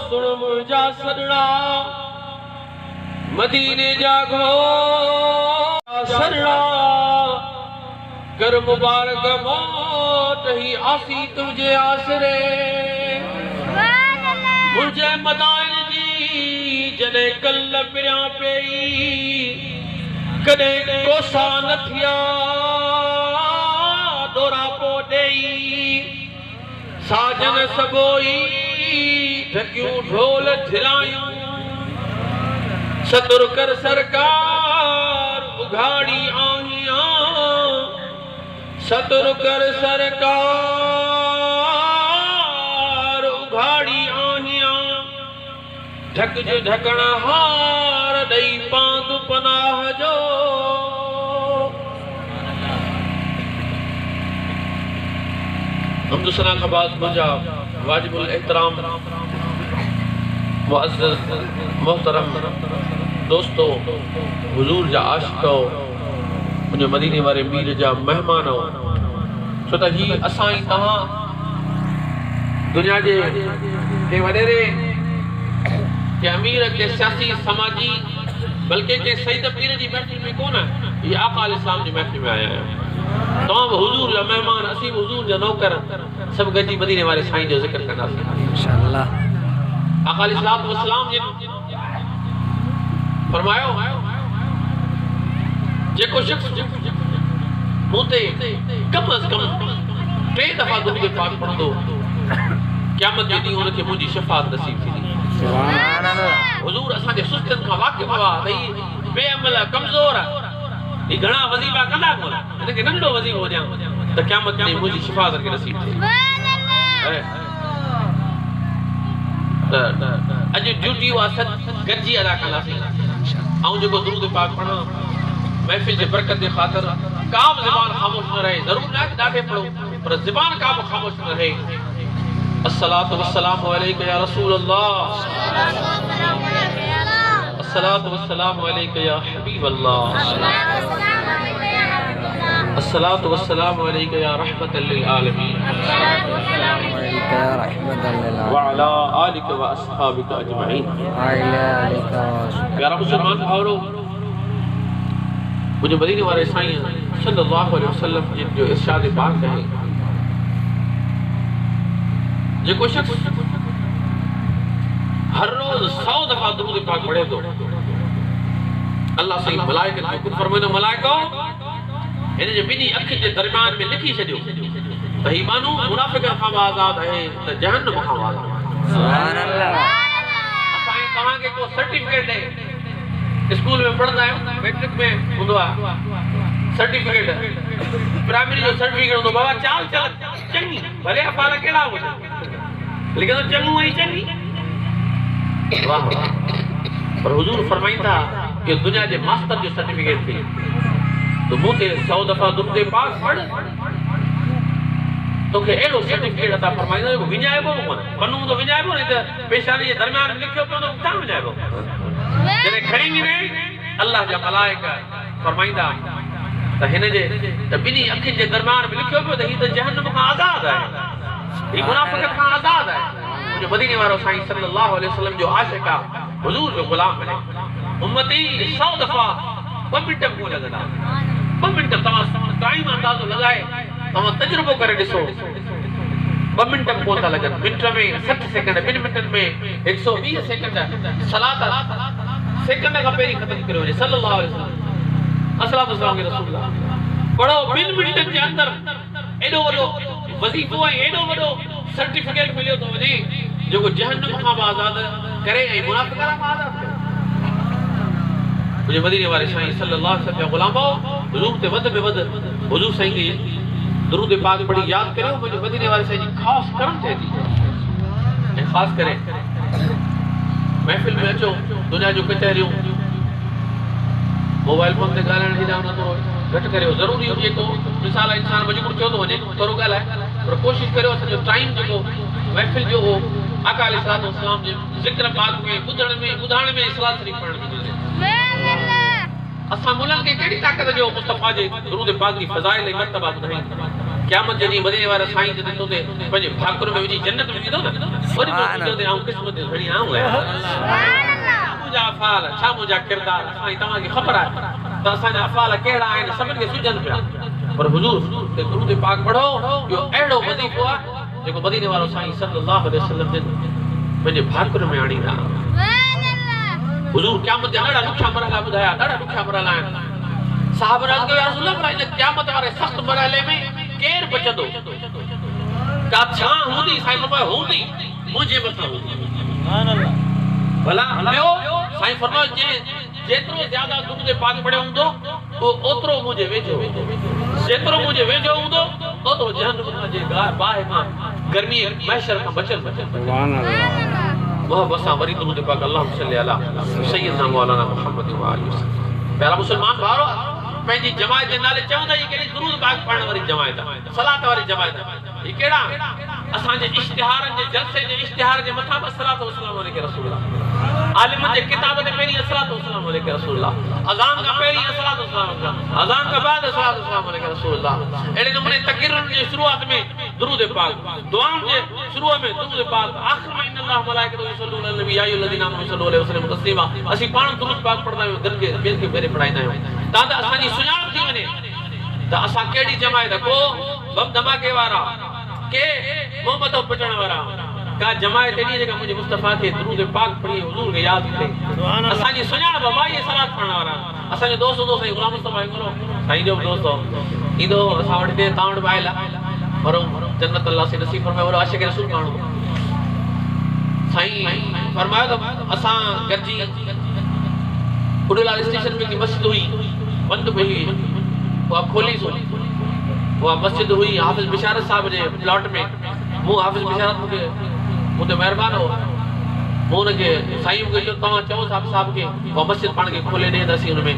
सुन मुझा सदड़ा मदीने जागो सदड़ा कर मुबारक मौत ही आसी तुझे आसरे मुझे मदाइन जी जने कल पिया पेई कदे कोसा न थिया दोरा पो देई साजन सबोई ढकियूं ढोल थिलायूं सतुर कर सरकार उघाड़ी आहियां सतुर कर सरकार उघाड़ी आहियां ढक जो ढकण हार दई पांद पनाह जो हम दूसरा का बात मुझा वाजिबुल एहतराम मुअज़्ज़ज़ मोहतरम दोस्तों हुजूर जा आशिको मुझे मदीने वाले मीर जा मेहमान छो त ही असां ई तहां दुनिया जे के वडेरे के अमीर के सियासी समाजी बल्कि के सईद पीर जी महफिल में कोन ये आका अल इस्लाम जी महफिल में आया है तमाम हुजूर जा मेहमान असी हुजूर जा नौकर सब गजी मदीने वाले साईं जो जिक्र करदासीं इंशाअल्लाह। आका अल इस्लाम जी फरमायो जेको शख्स मुते कम अज कम 3 दफा दुरूद पाक पढ़ंदो क़यामत जे ॾींहुं उनखे मुंहिंजी शफ़ाअत नसीब थींदी। सुभान अल्लाह। हुजूर असांजे सुस्तनि खां वाक़िफ़ हुआ भई बेअमल कमज़ोर ये घणा वज़ीफ़ा कंदा कोन इनखे नंढो वज़ीफ़ो ॾियां त क़यामत में मुंहिंजी शफ़ाअत खे नसीब थिए। अॼु ड्यूटी उहा गॾिजी अदा कंदासीं ऐं जेको दुरूद पाक पढ़ण महफ़िल जे बरकत जे ख़ातिर का बि ज़बान ख़ामोश न रहे ज़रूर न कि ॾाढे पढ़ो पर ज़बान का बि ख़ामोश न रहे। अस्सलातु वस्सलामु अलैका या रसूल अल्लाह अस्सलातु वस्सलामु अलैका या हबीब अल्लाह अस्सलातु वस्सलामु अलैका या रहमतल लिल आलमीन व अला आलिका व अस्हाबिका अजमईन। प्यारा मुसलमान भाइरो मुझे मदीने वाले साईं सल्लल्लाहु अलैहि वसल्लम जिन जो इरशाद पाक है जेको शख्स हर रोज 100 दफा दुरूद पाक पढ़े तो अल्लाह सही मलाइकत को कुन फरमाइनो मलाइको इन जे बिनी अख जे दरमियान में लिखी छडियो त ही मानू मुनाफिक खां आजाद है त जहन्नम खां आजाद। सुभान अल्लाह। असां तहां के को सर्टिफिकेट है स्कूल में पढ़दा है मैट्रिक में हुंदो आ सर्टिफिकेट प्राइमरी जो सर्टिफिकेट हुंदो बाबा चाल चल चंगी भले अपाला केड़ा हो लेकिन तो चंगू ही चंगी वाह पर हुजूर फरमाइंदा कि दुनिया के मास्टर जो सर्टिफिकेट थी तो मुझे 100 दफा दुरूद पाक पढ़ तो के एडो सर्टिफिकेट अता फरमाइंदा को विञाइबो कोन पन्नो तो विञाइबो नहीं तो पेशानी जे दरमियान में लिखियो तो कहां विञाइबो जने खड़ी भी रहे अल्लाह जा मलाइका फरमाइंदा त हिन जे त बिनी अखिन जे दरमियान में लिखियो तो ही तो जहन्नम का आजाद है ये मुनाफिक का आजाद है। जो मदीने वालो साईं सल्लल्लाहु अलैहि वसल्लम जो आशिक हुजूर जो गुलाम बने उम्मती 100 दफा 2 मिनट को लगदा 2 मिनट तमा टाइम अंदाजो लगाए तमा तजुर्बो करे दिसो 2 मिनट को ता लगन मिनट में 60 सेकंड 2 मिनट में 120 सेकंड सलात सेकंड का पेरी खत्म करो सल्लल्लाहु अलैहि वसल्लम अस्सलातु वस्सलाम के रसूलुल्लाह पढ़ो 2 मिनट के अंदर एडो वडो वजीफो है एडो वडो सर्टिफिकेट मिलियो तो वने जो जहन्नम खां आजाद करे ऐ मुनाफिक खां आजाद करे। मुझे मदीने वाले साईं सल्लल्लाहु अलैहि वसल्लम गुलामो हुजूर ते वद में वद हुजूर साईं की दुरूद पाक पढ़ी याद करियो मुझे मदीने वाले साईं जी खास करम थे थी खास करे महफिल में अचो दुनिया जो कचहरियों मोबाइल फोन ते गालण हिदा न तो घट करियो जरूरी हुजे तो मिसाल इंसान मजबूर थियो तो वने थोरो गालाए पर कोशिश करियो जो टाइम जो महफिल जो हो आका अलैहि सलाम जे जिक्र पाक में बुधाण में इस्लाम शरीफ पढ़ण असा मुल्क के केड़ी ताकत जो मुस्तफा जे दुरूद पाक की फजाइल मर्तबा बुधाई क़यामत जे ॾींहुं मदीने वारा साईं जॾहिं तोते पंहिंजे भाकुर में विझी जन्नत में विझंदो न वरी सोचंदे आऊं क़िस्मत घणी आऊं आहियां मुंहिंजा अफ़ाल छा मुंहिंजा किरदार साईं तव्हांखे ख़बर आहे त असांजा अफ़ाल कहिड़ा आहिनि सभिनि खे सुझनि पिया पर हुजूर ते दुरूद पाक पढ़ो इहो अहिड़ो वज़ीफ़ो आहे जेको मदीने वारो साईं सल्लल्लाहु अलैहि वसल्लम जे पंहिंजे भाकुर में आणींदा हुजूर क़यामत जा ॾाढा ॾुखिया मरहला ॿुधाया ॾाढा ॾुखिया मरहला आहिनि साहब राज़ कयो या रसूल अल्लाह इन क़यामत वारे सख़्त मरहले में केर बचंदो का छा हूंदी साईं फरमायो हूंदी मुंहिंजे मथां हूंदी सुभान अल्लाह भला ॿियो साईं फरमायो जेतिरो ज़्यादा दुरूद पाक पढ़ियो हूंदो ओतिरो मुंहिंजे वेझो जेतिरो मुंहिंजे वेझो हूंदो ओतिरो जहन्नम जे बाहि मां गर्मी महशर खां बचल सुभान अल्लाह मोहब्बत सां वरी दुरूद पाक अल्लाहुम्मा सल्ली अला सय्यदना मौलाना मुहम्मद व आलिहि वसल्लम प्यारा मुसलमान भारो पंहिंजी जमात जे नाले चवंदा ई कहिड़ी दुरूद पाक पढ़ण वारी जमात सलात वारी जमात ही कहिड़ा असांजे इश्तिहारनि जे जलसे जे इश्तिहार जे मथां अस्सलातु वस्सलामु अलैहि रसूलुल्लाह आलिम जे किताब ते पहिरीं अस्सलातु वस्सलामु अलैहि रसूलुल्लाह अज़ान खां पहिरीं अस्सलातु वस्सलामु अज़ान खां बाद अस्सलातु वस्सलामु अलैहि रसूलुल्लाह अहिड़े नमूने तकरीरुनि जे शुरूआत में दुरूद पाक दुआउनि जे शुरू में दुरूद पाक आख़िर में इन्नल्लाह मलाइकतहु युसल्लूना अलन नबी या अय्युहल्लज़ीना आमनू सल्लू अलैहि वसल्लम तस्लीमा असीं पाण दुरूद पाक पढ़ंदा आहियूं दिलि खे ॿियनि खे पहिरीं पढ़ाईंदा आहियूं तां त असांजी सुञाण थी वञे त असां कहिड़ी जमायत को बम धमाके वारा के मोहब्बतों पिटण वारा का जमायत एडी जेका मुझे मुस्तफा के दुरूद पाक पढ़ी हुजूर के याद करे सुभान अल्लाह असांजी सुञाण बाबाई सलात पढ़ण वारा असांजो दोस्त साईं गुलाम मुस्तफा हिकिड़ो साईं जो दोस्त ईंदो असां वटि ते तां वटि बाइला पर जन्नत अल्लाह से नसीब फरमाए और आशिक रसूल माण्हू साईं फरमायो त असां गॾिजी उडलाल स्टेशन में की मस्जिद हुई बंद हुई वो खोली सो वो मस्जिद हुई हाफिज बिशारत साहब जे प्लॉट में मु हाफिज बिशारत मुझे मुझे मेहरबान हो मु उनके साईं के जो तवा चो साहब के वो मस्जिद पाण के खोले दे दसी उनमें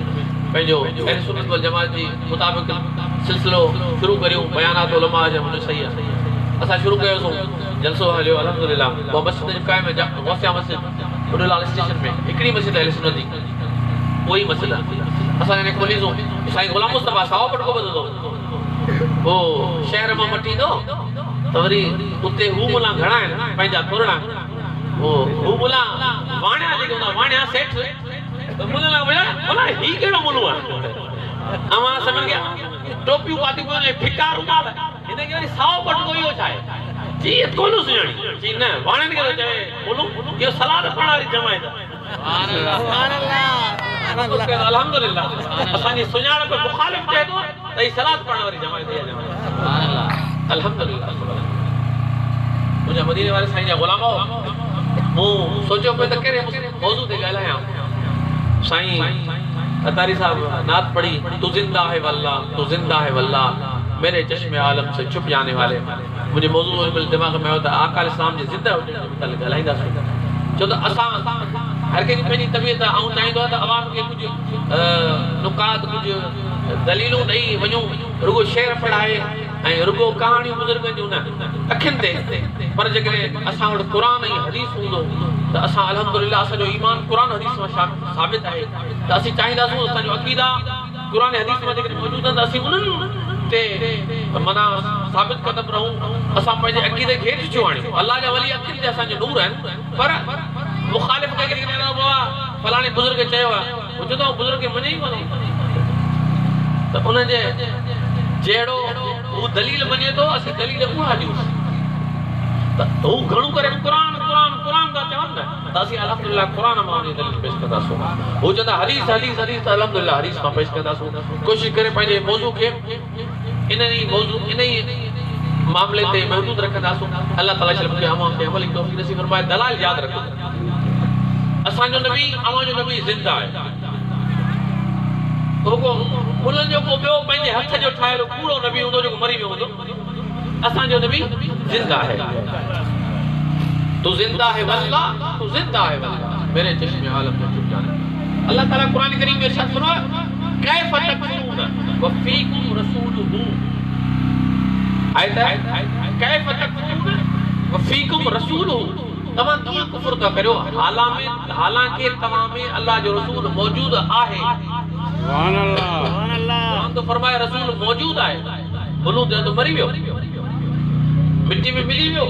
पंहिंजो अहले सुन्नत वल जमात जी मुताबिक सिलसिलो शुरू करियो बयानात उलमा जे मुझे सही है असा शुरू कयो सो जलसो हलियो अल्हम्दुलिल्लाह वो मस्जिद जो कायम है गौसिया मस्जिद उडलाल स्टेशन में एकड़ी मस्जिद अहले सुन्नत जी वही मस्जिद असा ने खोली सो साईं गुलाम मुस्तफा साहब पट को बदलो वो शहर में मटी दो तो वरी उते हु मुला घणा है पंहिंजा थोरड़ा वो हु मुला वाणिया जेके हूंदा वाणिया सेठ तो मुला बोला ही केड़ो मुलू है अमा समझ गया टोपियूं पाती कोने फिका रुमाल इने के साव पट को यो छाए जी कोन सुणी जी न वाणन के चाहे बोलू ये सलाद पढ़ा वाली जमायत सुभान अल्लाह अल्हम्दुलिल्लाह असानी सुञाण पे मुखालिफ थे तो तई सलात पढ़ण वाली जमायत है सुभान अल्लाह अल्हम्दुलिल्लाह मुझे मदीने वाले साईं जा गुलाम हो मु सोचो पे त केरे मौजू ते गालाया साईं अतारी साहब नात पढ़ी तू जिंदा है वल्लाह तू जिंदा है वल्लाह मेरे चश्मे आलम से छुप जाने वाले मुझे मौजू बिल दिमाग में होता आका इस्लाम जे जिंदा होते गालाइंदा जो तो असा हर के पंहिंजी तबीयत आऊं चाहींदो त अवाम के कुछ नुकात कुछ दलीलूं ॾेई वञूं रुगो शेर पढ़ाए ऐं रुगो कहाणियूं बुज़ुर्गनि जूं न अखियुनि ते पर जेकॾहिं असां वटि क़ुरान ऐं हदीस हूंदो त असां अल्हम्दुलिल्लाह असांजो ईमान क़ुरान हदीस मां साबित आहे त असीं चाहींदासूं असांजो अक़ीदा क़ुरान हदीस में जेकॾहिं मौजूद आहिनि त असीं उन्हनि ते माना साबित कदम रहूं असां पंहिंजे अक़ीदे खे हेठि छो आणियूं अल्लाह जा वली अखियुनि ते असांजो नूर आहिनि पर मुखालिफ के के ना बाबा फलाने बुजुर्ग चयो है वो तो बुजुर्ग के मने ही कोने तो उन जे जेड़ो वो दलील मने तो असि दलील को हादियो तो वो घणो करे कुरान कुरान कुरान दा चवन न त असि अल्हम्दुलिल्लाह कुरान मां ने दलील पेश करदा सो वो जदा हदीस हदीस हदीस अल्हम्दुलिल्लाह हदीस मां पेश करदा सो कोशिश करे पहले मौजू के इननी मौजू इनई मामले ते महदूद रखदा सो अल्लाह ताला शर्म के अवाम के अमल तौफीक नसीब फरमाए दलाल याद रखो असांजो नबी अवांजो नबी जिंदा है रुको मुलन जो को बियो पंहिंजे हथ जो ठाहियो कूड़ो नबी हूंदो जो मरी वियो हूंदो असांजो नबी जिंदा है तू जिंदा है वल्लाह तू जिंदा है वल्लाह मेरे चश्मे आलम में छुप जाने अल्लाह ताला कुरान करीम में इरशाद फरमाया कैफ तकफुरून व फीकुम रसूलुहु आयत है कैफ तकफुरून व फीकुम रसूलुहु तमा किया कुफर का करो हालांकि तमाम में अल्लाह जो रसूल मौजूद आहे सुभान अल्लाह तो फरमाया रसूल मौजूद है बुलूं ते तो मरी वियो, मिट्टी में मिली वियो।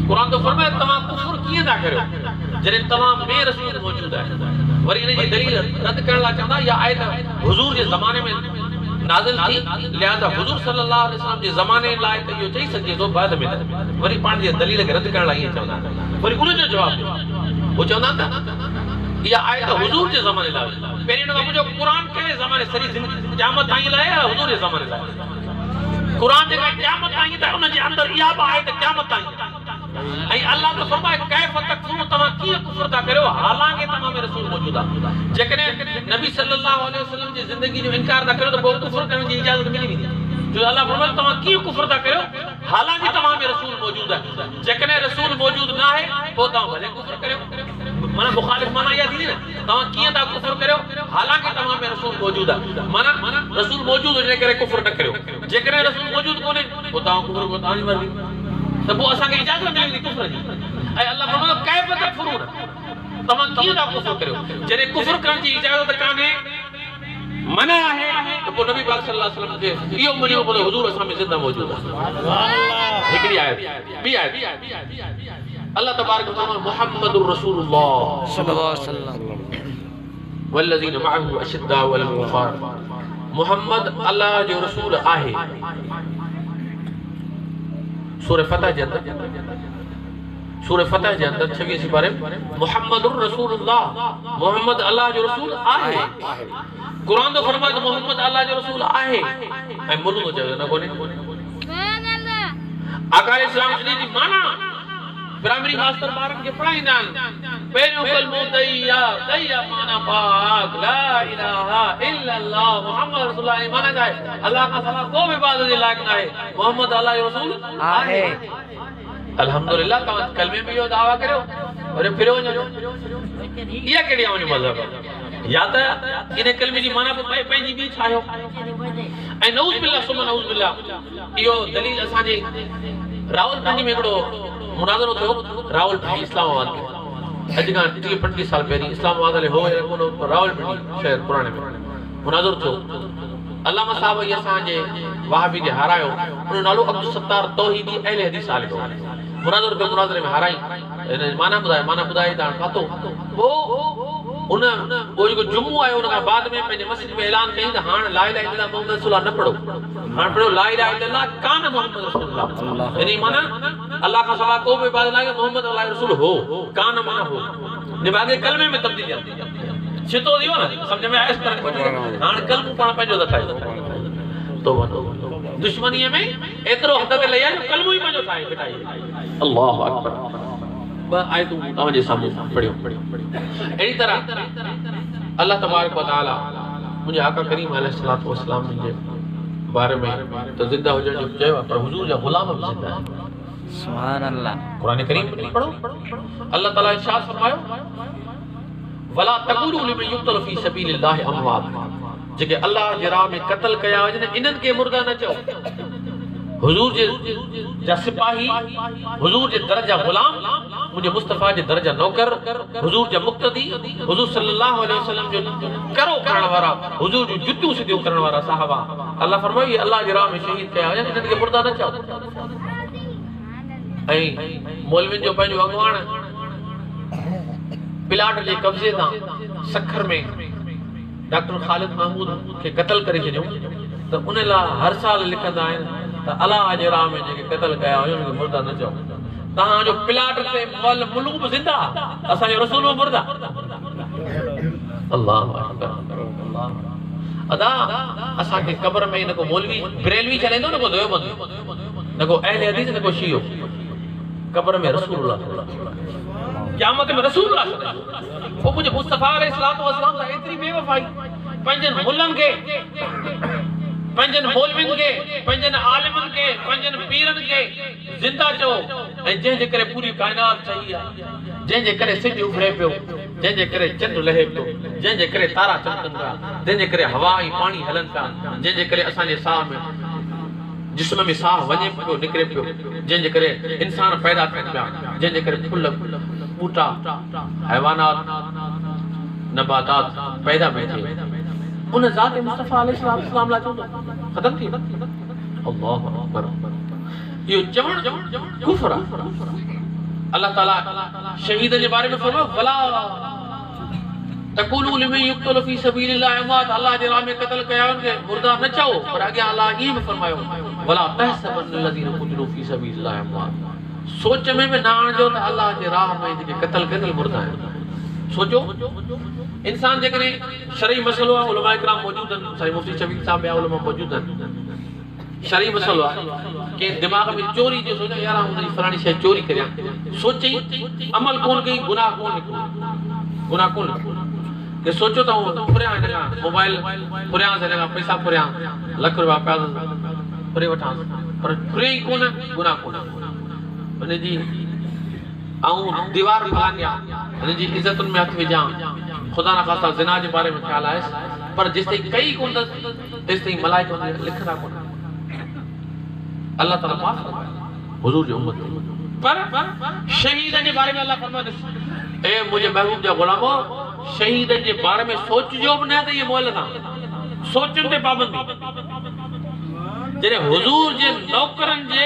कुरान तो फरमाए तव्हां कुफ्र कीअं था करियो जॾहिं तव्हां में रसूल मौजूद आहे। वरी इन जी दलील रद करण लाइ चवंदा या आयत हुजूर जे ज़माने में नाज़िल थी, लिहाज़ा हुजूर सल्लल्लाहु अलैहि वसल्लम जे ज़माने लाइ त इहो चई सघिजे थो बाद में वरी पाण जी दलील खे रद करण लाइ ईअं चवंदा। वरी उन जो जवाब ॾियो, वो चवंदा त इहा आयत हुजूर जे ज़माने लाइ, पहिरीं न मुंहिंजो क़ुरान कहिड़े ज़माने सॼी क़यामत ताईं लाइ या हुजूर जे ज़माने लाइ? क़ुरान जेका क़यामत ताईं त उन जे अंदरि इहा बि आहे त क़यामत ताईं। ऐं अल्लाह तो फरमाए कैफ़ तकफुरून, तव्हां कीअं कुफ्र था करियो हालांकि तव्हां में रसूल मौजूद आहे। जेकॾहिं नबी सल्लल्लाहु अलैहि वसल्लम जी ज़िंदगी जो इनकार था करियो त पोइ कुफ्र करण जी इजाज़त मिली वेंदी। जो अल्लाह फरमाए तव्हां कीअं कुफ्र था करियो हालांकि तव्हां में रसूल मौजूद आहे। जेकॾहिं रसूल मौजूद न आहे पोइ तव्हां भले कुफ्र करियो, माना मुखालिफ माना इहा थींदी न, तव्हां कीअं था कुफ्र करियो हालांकि तव्हां में रसूल मौजूद आहे। माना रसूल मौजूद हुजण करे कुफ्र न करियो, जेकॾहिं रसूल मौजूद कोन्हे पोइ तव्हां कुफ्र को तव्हांजी मर्ज़ी, त पोइ असांखे इजाज़त मिली वेंदी कुफ्र जी। ऐं अल्लाह फरमायो कैफ़ तकफुरून, तव्हां कीअं था कुफ्र करियो जॾहिं कुफ्र करण जी इजाज़त कान्हे, मना आहे त पोइ नबी पाक सल्लल्लाहु अलैहि वसल्लम खे इहो मञियो पोइ हुजूर असां में ज़िंदा मौजूद आहे। हिकिड़ी आयत ॿी आयत अल्लाह तबारक व तआला मुहम्मदुर रसूलुल्लाह सल्लल्लाहु अलैहि वसल्लम वल्लज़ीन मअहु अशिद्दाउ अलल कुफ़ार, मुहम्मद अल्लाह जो रसूल आहे। सूरह फतह जे अंदर 26 सिपारे मुहम्मदुर रसूलुल्लाह, मुहम्मद अल्लाह जो रसूल आहे। कुरान तो फरमाए तो मोहम्मद अल्लाह जो रसूल आहे ऐं मुल्क तो चवे न कोने। आकाए इस्लाम जी माना प्राइमरी मास्टर ॿारनि खे पढ़ाईंदा आहिनि। पहिरियों कलमो तैया तैया माना पाक ला इलाहा इल्लल्लाह मुहम्मद रसूलुल्लाह माना है अल्लाह का सवा को भी इबादत जे लायक ना है, मोहम्मद अल्लाह जो रसूल आहे। अल्हम्दुलिल्लाह तव्हां कलमे में इहो दावा करियो अरे फिरो वञो, इहा कहिड़ी आहे मज़हब? या त इन कलमे जी माना पंहिंजी ॿी ठाहियो। ऐं नऊज़ बिल्लाह सुम नऊज़ बिल्लाह इहो दलील असांजे रावलपिंडी में हिकिड़ो मुनाज़रो थियो, रावलपिंडी इस्लामाबाद में अॼु खां 30-35 साल पहिरीं इस्लामाबाद हले हो रावलपिंडी शहर पुराणे में मुनाज़रो थियो। अल्लामा साहब इहे असांजे वहाबी खे हारायो, उन नालो अब्दुल सत्तार तौहीदी अहले हदीस साल थियो। मुनाज़रो के मुनाज़रे में हाराई माना ॿुधाए तव्हां कातो पोइ उन वो जो जुम्मो आयो उन खां बाद में पंहिंजे मस्जिद में ऐलान कई त हाणे ला इलाहा इल्लल्लाह मुहम्मद रसूलुल्लाह न पढ़ो, हाणे पढ़ो ला इलाहा इल्लल्लाह कान मुहम्मद रसूलुल्लाह। यानी माना अल्लाह का सवा को भी इबादत ना, मोहम्मद अल्लाह रसूल हो कान माना हो निभागे कलमे में तब्दीली आती छितो दियो ना समझ में आए इस तरह हाणे कलमो पाण पंहिंजो त ठाहे तो दुश्मनी में एतिरो हद ते लई आयो कलमो ई पंहिंजो ठाहे बिठाई। अल्लाहु अकबर आयतूं तव्हांजे साम्हूं पढ़ियो। अहिड़ी तरह अल्लाह तबारक व तआला मुंहिंजे आका करीम अलैहिस्सलातु वस्सलाम जे बारे में तो जिंदा हुजण जो चयो पर हुजूर जा गुलाम भी जिंदा आहिनि। सुभान अल्लाह। कुरान करीम में पढ़ो अल्लाह ताला इरशाद फरमायो वला तक़ूलू लिमन युक़तलु फी सबीलिल्लाहि अमवात, जेके अल्लाह जे राह में क़त्ल कया वञनि इन्हनि खे मुर्दा न चओ। हुजूर जा सिपाही, हुजूर जे दर्जा गुलाम, मुझे मुस्तफा जे दर्जा नौकर, हुजूर जा मुक्तदी, हुजूर सल्लल्लाहु अलैहि वसल्लम जो करो करण वारा, हुजूर जो जुत्तू सिद्धो करण वारा साहबा। अल्लाह फरमाई अल्लाह जे राह में शहीद कया वञनि इन्हनि खे मुर्दा न चओ। ऐं मौलविन जो पंहिंजो अॻवान पिलाट जे कब्ज़े तां सखर में डॉक्टर ख़ालिद महमूद खे क़त्ल करे छॾियो त उन लाइ हर साल लिखंदा आहिनि त अल्लाह जे राह में जेके क़त्ल कया हुननि खे मुर्दा न चओ। तव्हांजो पिलाट ते मुल्क बि ज़िंदा, असांजो रसूल बि मुर्दा। अल्लाहु अकबर। अदा असांखे क़ब्र में न को मौलवी बरेलवी चलेंदो न को देवबंदी न को अहले हदीस न को शियो, क़ब्र में रसूलुल्लाह क़यामत में रसूलुल्लाह वो मुझे मुस्तफा अलैहिस्सलातु वस्सलाम सा एतरी बेवफाई पंजन मुल्लन के पंजन मौलविन के पंजन आलिमन के पंजन पीरन के जिंदा चो ऐं जे करे पूरी कायनात सही है, जे करे सिज उभरे पियो, जे करे चंड लहे पियो, जे करे तारा चमकन था, जे करे हवा ऐं पानी हलन था, जे करे असांजे साह में जिस्म में साह वञे पियो निकिरे पियो, जे करे इंसान पैदा थियनि पिया, जे करे फुल बूटा हैवानात नबातात पैदा पिया थियनि उन ज़ात मुस्तफा अलैहिस्सलाम ला चो खत्म थी। अल्लाह अकबर। यो चवण कुफ्र आहे। अल्लाह ताला शहीद जे बारे में फरमायो वला तकुलू लिमन युक्तल फी सबीलिल्लाह अमवात, अल्लाह जे राह में क़त्ल कया उनके मुर्दा न चओ, पर अॻियां अल्लाह ईअं बि फरमायो वला तहसबन्नल्लज़ीना कुतिलू फी सबीलिल्लाह अमवात। सोच में भी ना आणिजो त अल्लाह जे राह में जेके क़त्ल कयल मुर्दा आहिनि। सोचो इंसान जेकॾहिं शरई मसलो आहे, उलमा इकराम मौजूद आहिनि, साईं मुफ्ती शफीक साहब ॿिया उलमा मौजूद आहिनि। शरई मसलो आहे के दिमाग में चोरी जो सोचो यार हुनजी फलाणी शइ चोरी करियां, सोची अमल कोन कई, गुनाह कोन निकिरो, गुनाह कोन निकिरो के सोचो त फुरियां हिन खां मोबाइल फुरियां हिन खां पैसा फुरियां लख रुपया पिया फुरे वठां, पर फुरे ई कोन, गुनाह कोन हुनजी ऐं दीवार फलांगियां हुनजी इज़तुनि में हथ विझां, खुदा न ख़ास्ता ज़िना जे बारे में ख़्याल आहे, पर जेसिताईं कई कोन तेसिताईं मलाइका लिखंदा कोन। अल्लाह ताला माफ़ करे हुजूर जी उम्मत। पर शहीदनि जे बारे में अल्लाह फरमाए ए मुंहिंजे महबूब जा गुलामो, शहीदनि जे बारे में सोचिजो बि न त इहे मोल ना सोचनि ते पाबंदी। जॾहिं हुजूर जे नौकरनि जे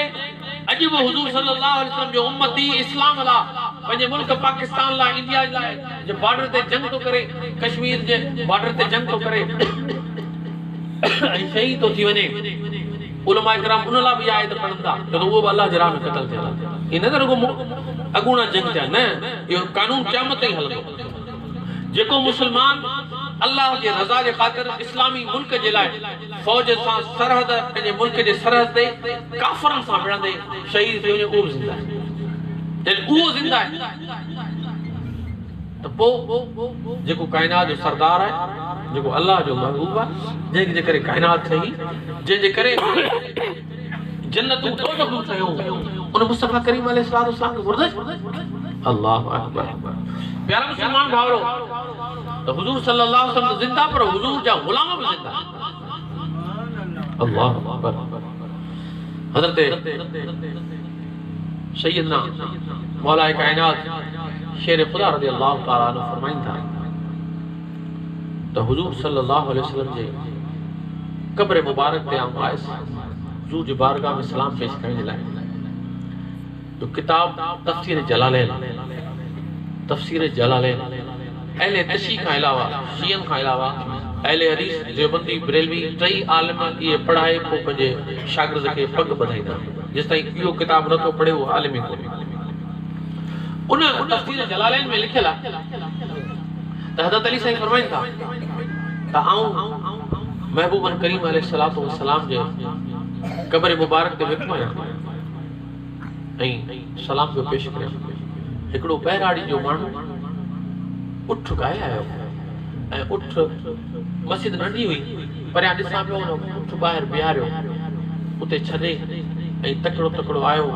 अॼु बि हुजूर सल्लल्लाहु अलैहि वसल्लम जो उम्मती इस्लाम लाइ पंहिंजे मुल्क पाकिस्तान लाइ इंडिया लाइ जो बॉर्डर ते जंग थो करे, कश्मीर जे बॉर्डर ते जंग थो करे ऐं शहीद थो थी वञे, उलमा इकराम उन लाइ बि आयत पढ़नि था त उहो बि अल्लाह जे राह में क़त्ल थियल आहे। इन त रुगो अॻूणा जंग थिया न, इहो कानून क़यामत ताईं हलंदो। जेको मुस्लमान अल्लाह जे रज़ा जे ख़ातिर इस्लामी मुल्क जे लाइ फौज सां सरहद पंहिंजे मुल्क जे सरहद ते काफ़रनि सां विढ़ंदे शहीद थी वञे, उहो बि ज़िंदा आहे। जॾहिं उहो ज़िंदा आहे त पोइ जेको काइनात जो सरदार आहे, जेको अल्लाह जो महबूब आहे, जंहिंजे करे काइनात ठही, जंहिंजे करे जन्नतूं दोज़खूं ठहियूं, उन मुस्तफ़ा करीम अलैहिस्सलातु वस्सलाम खे मुर्दज। अल्लाहु अकबर। प्यारा मुसलमान भावरो, तो हुजूर सल्लल्लाहु अलैहि वसल्लम जिंदा, पर हुजूर जा गुलाम भी जिंदा। अल्लाहु अकबर। हज़रत सैयदना मौला कायनात शेर खुदा रज़ी अल्लाह तआला अन्हु फरमाइन था तो हुजूर सल्लल्लाहु अलैहि वसल्लम जे कब्र मुबारक ते आऊं आयस हुजूर जी बारगाह में सलाम पेश करण जे लाइ। तो किताब तफसीर जलालैन अहले तशी खां अलावा शियन खां अलावा अहले हदीस देवबंदी बरेलवी टई आलम ये पढ़ाए को पंहिंजे शागिर्द खे पग ॿधाईंदा, जेसि ताईं इहो किताब नथो पढ़े उहो आलिम ई कोन्हे। उन तफसीर जलालैन में लिखियल आहे त हज़रत अली साईं फरमाइनि था त आऊं महबूबन करीम अलैहिस्सलातु वस्सलाम जे कब्र मुबारक ते वेठो आहियां ऐं सलाम पियो पेश करियां। हिकिड़ो बहिराड़ी जो माण्हू उठ ॻाए आयो ऐं उठ मस्जिद नंढी हुई, परियां ॾिसां पियो उठ ॿाहिरि बीहारियो, उते छॾे ऐं तकिड़ो तकिड़ो आयो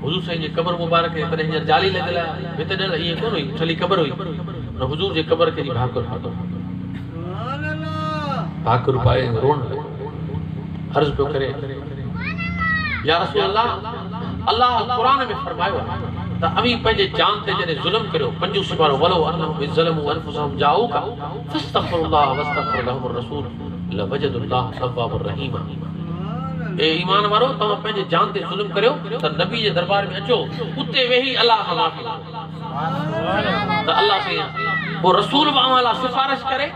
हुजूर साईं जे कब्र मुबारक खे। तॾहिं हींअर जाली लॻियल आहे, हिते ॾियल ईअं कोन हुई, ठली कब्र हुई, पर हुजूर जे कब्र खे भाकुर पातो, भाकुर पाए रोण अर्ज़ पियो करे या रसूल अल्लाह, अल्लाह कुरान में फरमायो त अवी पंहिंजे जान ते जॾहिं ज़ुल्म करियो, पंजू सिपारो वलो अन्नहुम इज़्ज़लमू अनफुसहुम जाऊका फस्तग़फिरुल्लाह वस्तग़फर लहुमुर रसूल लवजदुल्लाह तव्वाबुर रहीम। ए ईमान वारो, तव्हां पंहिंजे जान ते ज़ुल्म करियो त नबी जे दरबार में अचो, उते वेही अल्लाह खां माफ़ी मांगो त अल्लाह साईं वो रसूल बि अव्हां लाइ सिफारिश करे,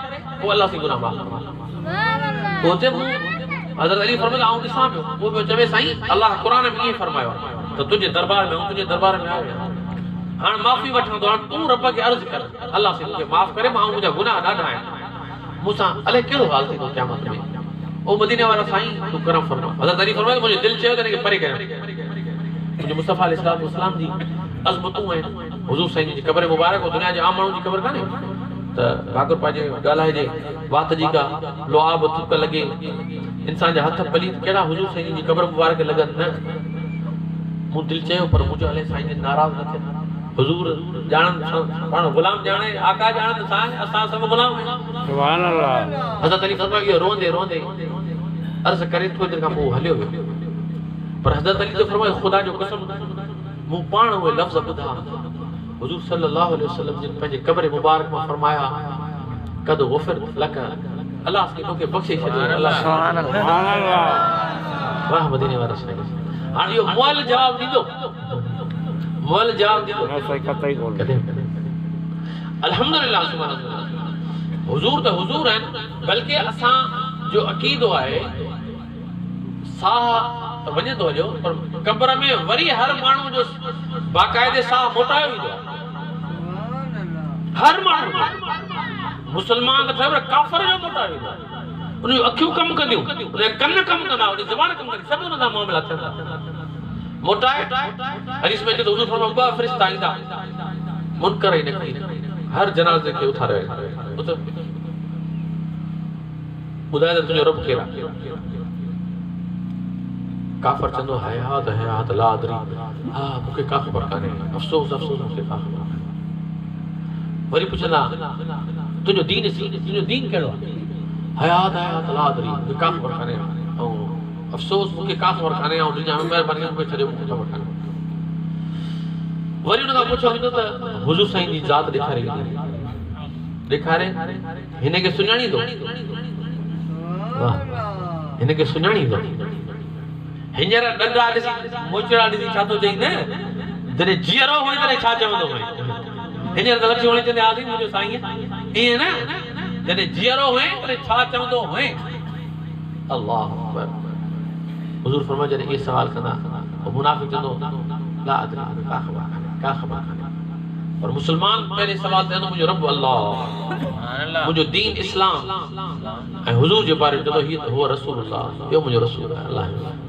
पोइ अल्लाह साईं गुनाह माफ़ फरमाए। उते हज़रत अली फरमाया आऊं ॾिसां पियो, वो पियो चवे साईं अल्लाह कुरान में ईअं फरमायो त तुंहिंजे दरबार में तुंहिंजे दरबार में आयो हाणे माफ़ी वठण थो, हाणे तूं रब खे अर्ज़ कर अल्लाह साईं मूंखे माफ़ करे, मां मुंहिंजा गुनाह ॾाढा आहिनि, मूंसां अलाए कहिड़ो हाल थींदो क़यामत में। ओ मदीने वारा साईं तूं करम फरमा। हज़रत अली फरमायो मुंहिंजो दिलि चयो त हिनखे परे कयां, मुंहिंजे मुस्तफ़ा अलैहिस्सलातु वस्सलाम जी अज़मतूं आहिनि। हुजूर साईं जी कब्र मुबारक दुनिया जे आम माण्हू जी कब्र कान्हे त भाकुर पाइजे ॻाल्हाइजे, वात जी का लुआब थुक लॻे, इंसान जा हथ पलीत कहिड़ा हुजूर साईं जी कब्र मुबारक लॻनि न। मूं दिलि चयो पर मुंहिंजो अलाए साईं जी नाराज़ न थियनि, हुजूर ॼाणनि, पाण गुलाम ॼाणे, आका ॼाणनि, साईं असां सभु गुलाम आहियूं। सुभान अल्लाह। हज़रत अली फरमायो इहो रोंदे रोंदे अर्ज़ करे थोड़ी देर खां पोइ हलियो वियो, पर हज़रत अली जो फरमायो ख़ुदा जो कसम मूं पाण उहे लफ़्ज़ ॿुधा हुजूर सल्लल्लाहु अलैहि वसल्लम जिन पंहिंजे कब्र मुबारक में फरमाया कद गुफ़िर लक, अल्लाह के तोखे बख़्शे छॾियो। अल्लाह सुभान अल्लाह। वाह मदीने वारे साईं हाणे इहो मुअल जवाब ॾींदो मुअल जवाब ॾींदो न सही कतई कोन कॾहिं अल्हम्दुलिल्लाह सुभान अल्लाह हुजूर त हुजूर आहिनि बल्कि असां जो अक़ीदो आहे साह वञे थो वञो पर कब्र में वरी हर माण्हू जो बाक़ाइदे साह मोटायो वेंदो हर माण्हू मुसलमान त ठहे काफ़िर जो मोटायो वेंदो उन जूं अखियूं कम कंदियूं उन कन कम कंदा उन ज़बान कम कंदी सभु उन सां मामला थींदा मोटाए हदीस में हुजूर फरमायो ॿ फ़रिश्ता ईंदा मुनकर ऐं नकीर हर जनाज़े खे उथारे ॿुधाए त तुंहिंजो रब केरु आहे काफ़िर चवंदो हयात ला अदरी हा मूंखे का ख़बर कान्हे अफ़सोस मूंखे का ख़बर वरी पुछंदा तुंहिंजो दीन कहिड़ो आहे हयात ला अदरी मूंखे का ख़बर कान्हे ऐं अफ़सोस मूंखे का ख़बर कान्हे ऐं दुनिया में महिरबानी मूंखे छॾियो मूंखे ख़बर कान्हे वरी उन खां पुछो वेंदो त हुजूर साईं जी ज़ात ॾेखारे हिन खे सुञाणींदो वाह हिन खे सुञाणींदो हींअर नंढा ॾिसी मोचड़ा ॾिसी छा थो चई न जॾहिं जीअरो हुई तॾहिं छा चवंदो हुई हींअर त लक्ष्य होणी चवंदे आदी मुंहिंजो साईं ईअं न जॾहिं जीअरो हुई तॾहिं छा चवंदो हुई अल्लाह अकबर हुजूर फरमायो जॾहिं इहे सवाल कंदा पोइ मुनाफ़िक़ चवंदो ला अदरी का ख़बर कान्हे पर मुसलमान पहिरें सवाल ते मुंहिंजो रब अल्लाह मुंहिंजो दीन इस्लाम ऐं हुजूर जे बारे में चवंदो हीअ हुआ रसूलुल्लाह इहो मुंहिंजो रसूल आहे अल्लाह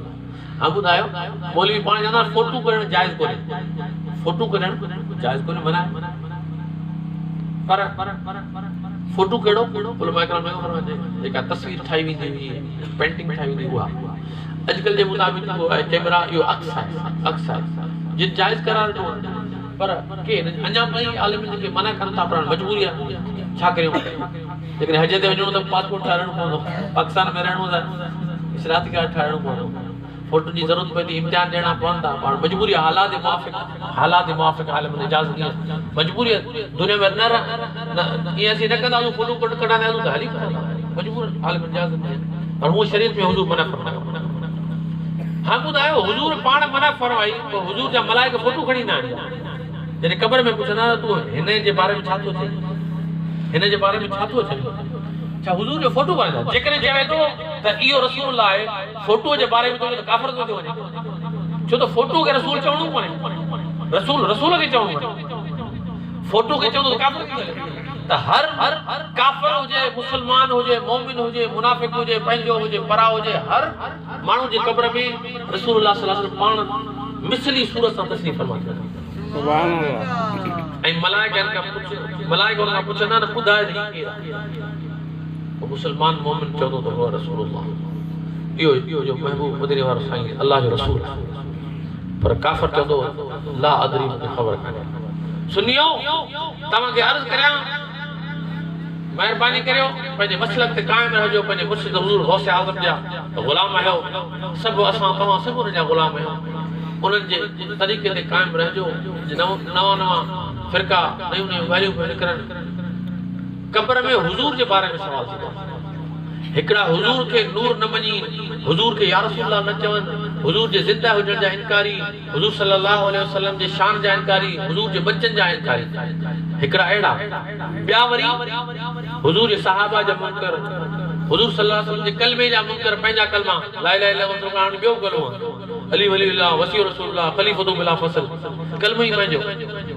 हाँ ॿुधायो मौलवी पाण चवंदा फोटू करणु जाइज़ कोन्हे फोटू करणु जाइज़ कोन्हे मना पर फोटू कहिड़ो उलमा इकराम में फरमाइनि जेका तस्वीर ठाही वेंदी हुई पेंटिंग ठाही वेंदी हुआ अॼुकल्ह जे मुताबिक़ जेको आहे कैमरा इहो अक्स आहे जिन जाइज़ करार ॾिनो पर के अञा ताईं आलिम जेके मना कनि था पर मजबूरी आहे छा करियूं लेकिन हज ते वञणो त पासपोर्ट ठाहिणो पवंदो पाकिस्तान में रहणो त इशराती कार्ड ठाहिणो पवंदो फोटो जी ज़रूरत पए थी इम्तिहान ॾियणा पवंदा पर मजबूरी हालात मुआफ़िक़ आलिम ने इजाज़त ॾिनी मजबूरी दुनिया में न ईअं असीं न कंदासीं फोटो कढंदासीं त हली मजबूर आलिम इजाज़त ॾिनी पर हूअ शरीयत में हुजूर मना फरमायो हाँ ॿुधायो हुजूर पाण मना फरमाई हुजूर जा मलाइक फोटो खणी ईंदा आहिनि जॾहिं क़ब्र में पुछंदा तूं हिन जे बारे में छा थो चई हिन जे बारे में छा थो चई छा हुजूर जो फोटो पाईंदा जेकॾहिं चवे थो त इहो रसूल आहे फोटो जे बारे में तो काफ़िर थो थी वञे छो त फोटो खे रसूल चवणो कोन्हे रसूल खे चवणो कोन्हे फोटो खे चवंदो त काफ़िर थी वञे त हर काफ़िर हुजे मुसलमान हुजे मोमिन हुजे मुनाफ़िक हुजे पंहिंजो हुजे परा हुजे हर माण्हू जे क़ब्र में रसूलुल्लाह सल्लल्लाहु अलैहि वसल्लम पाण मिसली सूरत सां तशरीफ़ फरमाईंदा सुभान अल्लाह ऐं मलाइक उन खां पुछंदा न ॿुधाए त केरु आहे मुसलमान मोमिन चवंदो त हुआ रसूलुल्लाह इहो जो महबूब मदीने वारो साईं अल्लाह जो रसूल आहे पर काफ़िर चवंदो ला अदरी मूंखे ख़बर कान्हे सुनियो तव्हांखे अर्ज़ करियां महिरबानी करियो पंहिंजे मसलक ते क़ाइम रहिजो पंहिंजे मुर्शिद हुज़ूर गौसे आज़म जा ग़ुलाम आहियो सभु असां तव्हां सभु उन जा ग़ुलाम आहियो उन्हनि जे तरीक़े ते क़ाइम रहिजो नवां फ़िरका नयूं ॻाल्हियूं पियूं निकिरनि क़ब्र में हुजूर जे बारे में सवाल थींदो हिकिड़ा हुजूर खे नूर न मञी हुजूर खे या रसूलल्लाह न चवनि हुजूर जे ज़िंदा हुजण जा इनकारी हुजूर सल्लल्लाहु अलैहि वसल्लम जे शान जा इनकारी हुजूर जे बच्चन जा इनकारी हिकिड़ा अहिड़ा ॿिया वरी हुजूर जे सहाबा जा मुनकर हुजूर सल्लल्लाहु अलैहि वसल्लम जे कलमे जा मुनकर पंहिंजा कलमा ला इलाहा इल्लल्लाह हाणे ॿियो कलमो अली वलीउल्लाह वसी रसूलुल्लाह खलीफतु बिला फसल कलमो ई पंहिंजो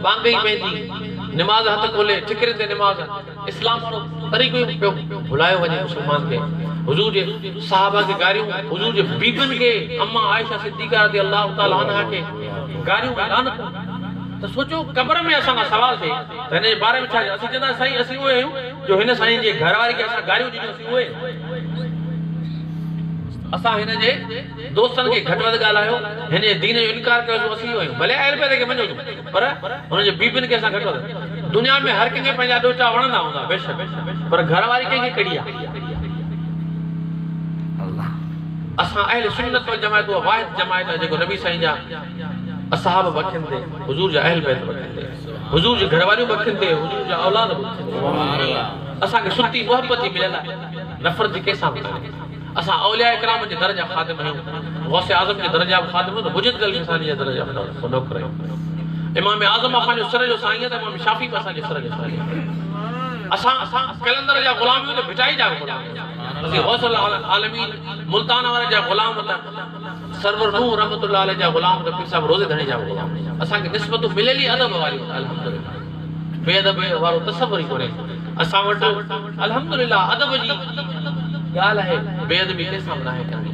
बांग ई पंहिंजी नमाज हथ खोले ठिकरे ते नमाज इस्लाम वारो तरीक़ो ई पियो भुलायो वञे मुसलमान खे हुजूर जे सहाबा खे गारियूं हुजूर जे बीबियुनि खे अम्मा आयशा सिद्दीक़ा रज़ी अल्लाह तआला अन्हा खे गारियूं लानत त सोचो क़ब्र में असां सवाल थिए त हिन जे बारे में छा असीं चवंदा साईं असीं उहे आहियूं जो हिन साईं जे घरवारी खे असां गारियूं ॾिनियूं असीं उहे असां हिन जे दोस्तनि खे घटि वधि ॻाल्हायो हिन जे दीन जो इनकार कयो असीं उहे आहियूं भले अहल बैत खे मञो पर हुन जे बीबियुनि खे असां घटि वधि दुनिया में हर कंहिंखे पंहिंजा ॾोचा वणंदा हूंदा बेशक पर घरवारी कंहिंखे कड़ी आहे असां अहल सुन्नत वल जमायत उहा वाहिद जमायत आहे जेको नबी साईं जा असहाब बखनि ते हुजूर जा अहल बैत बखनि ते हुजूर जी घरवारियूं बखनि ते हुजूर जा औलाद बखनि असांखे सुठी मोहब्बत ई मिलियल आहे नफ़रत जी कंहिंसां बि कान्हे असां औलिया इकराम जे दर जा ख़ादिम आहियूं गौसे आज़म के दर्जा ख़ादिम तो बुजुर्ग इंसानी दर्जा को नौकर इमाम आज़म असांजो सर जो साईं है इमाम शाफी का असांजो सर जो साईं असां कलंदर जा गुलाम तो भिटाई जा गुलाम असीं गौसल आलमीन मुल्तान वाले जा गुलाम था सरवर नूह रहमतुल्लाह अलैहि जा गुलाम तो पीर साहब रोज़े धणी जा गुलाम असां के निस्बतूं मिलियल ई अदब वाली अल्हम्दुलिल्लाह बेअदब वारो तसव्वुर ई कोन्हे असां वटि अल्हम्दुलिल्लाह अदब जी ॻाल्हि आहे बेअदबी कंहिंसां बि नाहे करणी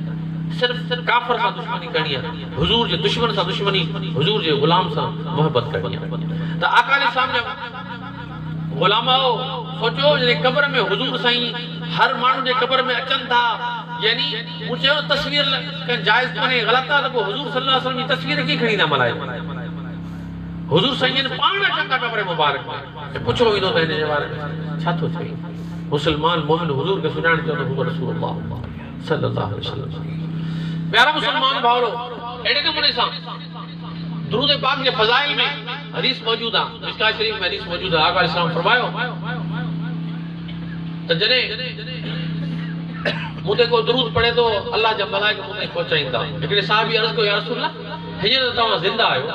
सिर्फ काफ़िर सां दुश्मनी करणी आहे हुजूर जे दुश्मन सां दुश्मनी हुजूर जे गुलाम सां मोहब्बत करणी आहे त आका ने सामने गुलामो सोचो जे कब्र में हुजूर साईं हर माण्हू जे कब्र में अचनि था यानी मुझे तस्वीर का जायज कोन्हे ग़लत आहे त पोइ हुजूर सल्लल्लाहु अलैहि वसल्लम जी तस्वीर कीअं खणी था मल्हायो हुजूर साईं पाण अचनि था कब्र मुबारक में पुछो वेंदो त हिन जे बारे में छा थो चई मुसलमान मोहन हुजूर के सुञाणे चवंदो हुआ रसूलुल्लाह सल्लल्लाहु अलैहि वसल्लम प्यारा मुसलमान भाउरो एड़े नमूने सां दुरूद पाक के फज़ाइल में हदीस मौजूद है मिशकात शरीफ में हदीस मौजूद है आका इस्लाम फरमायो त जने मुझे को दुरूद पढ़े तो अल्लाह जब मलाइका मुझे पहुंचाइंदा एकड़े साहबी अर्ज को या रसूल अल्लाह हींअर तव्हां ज़िंदा आहियो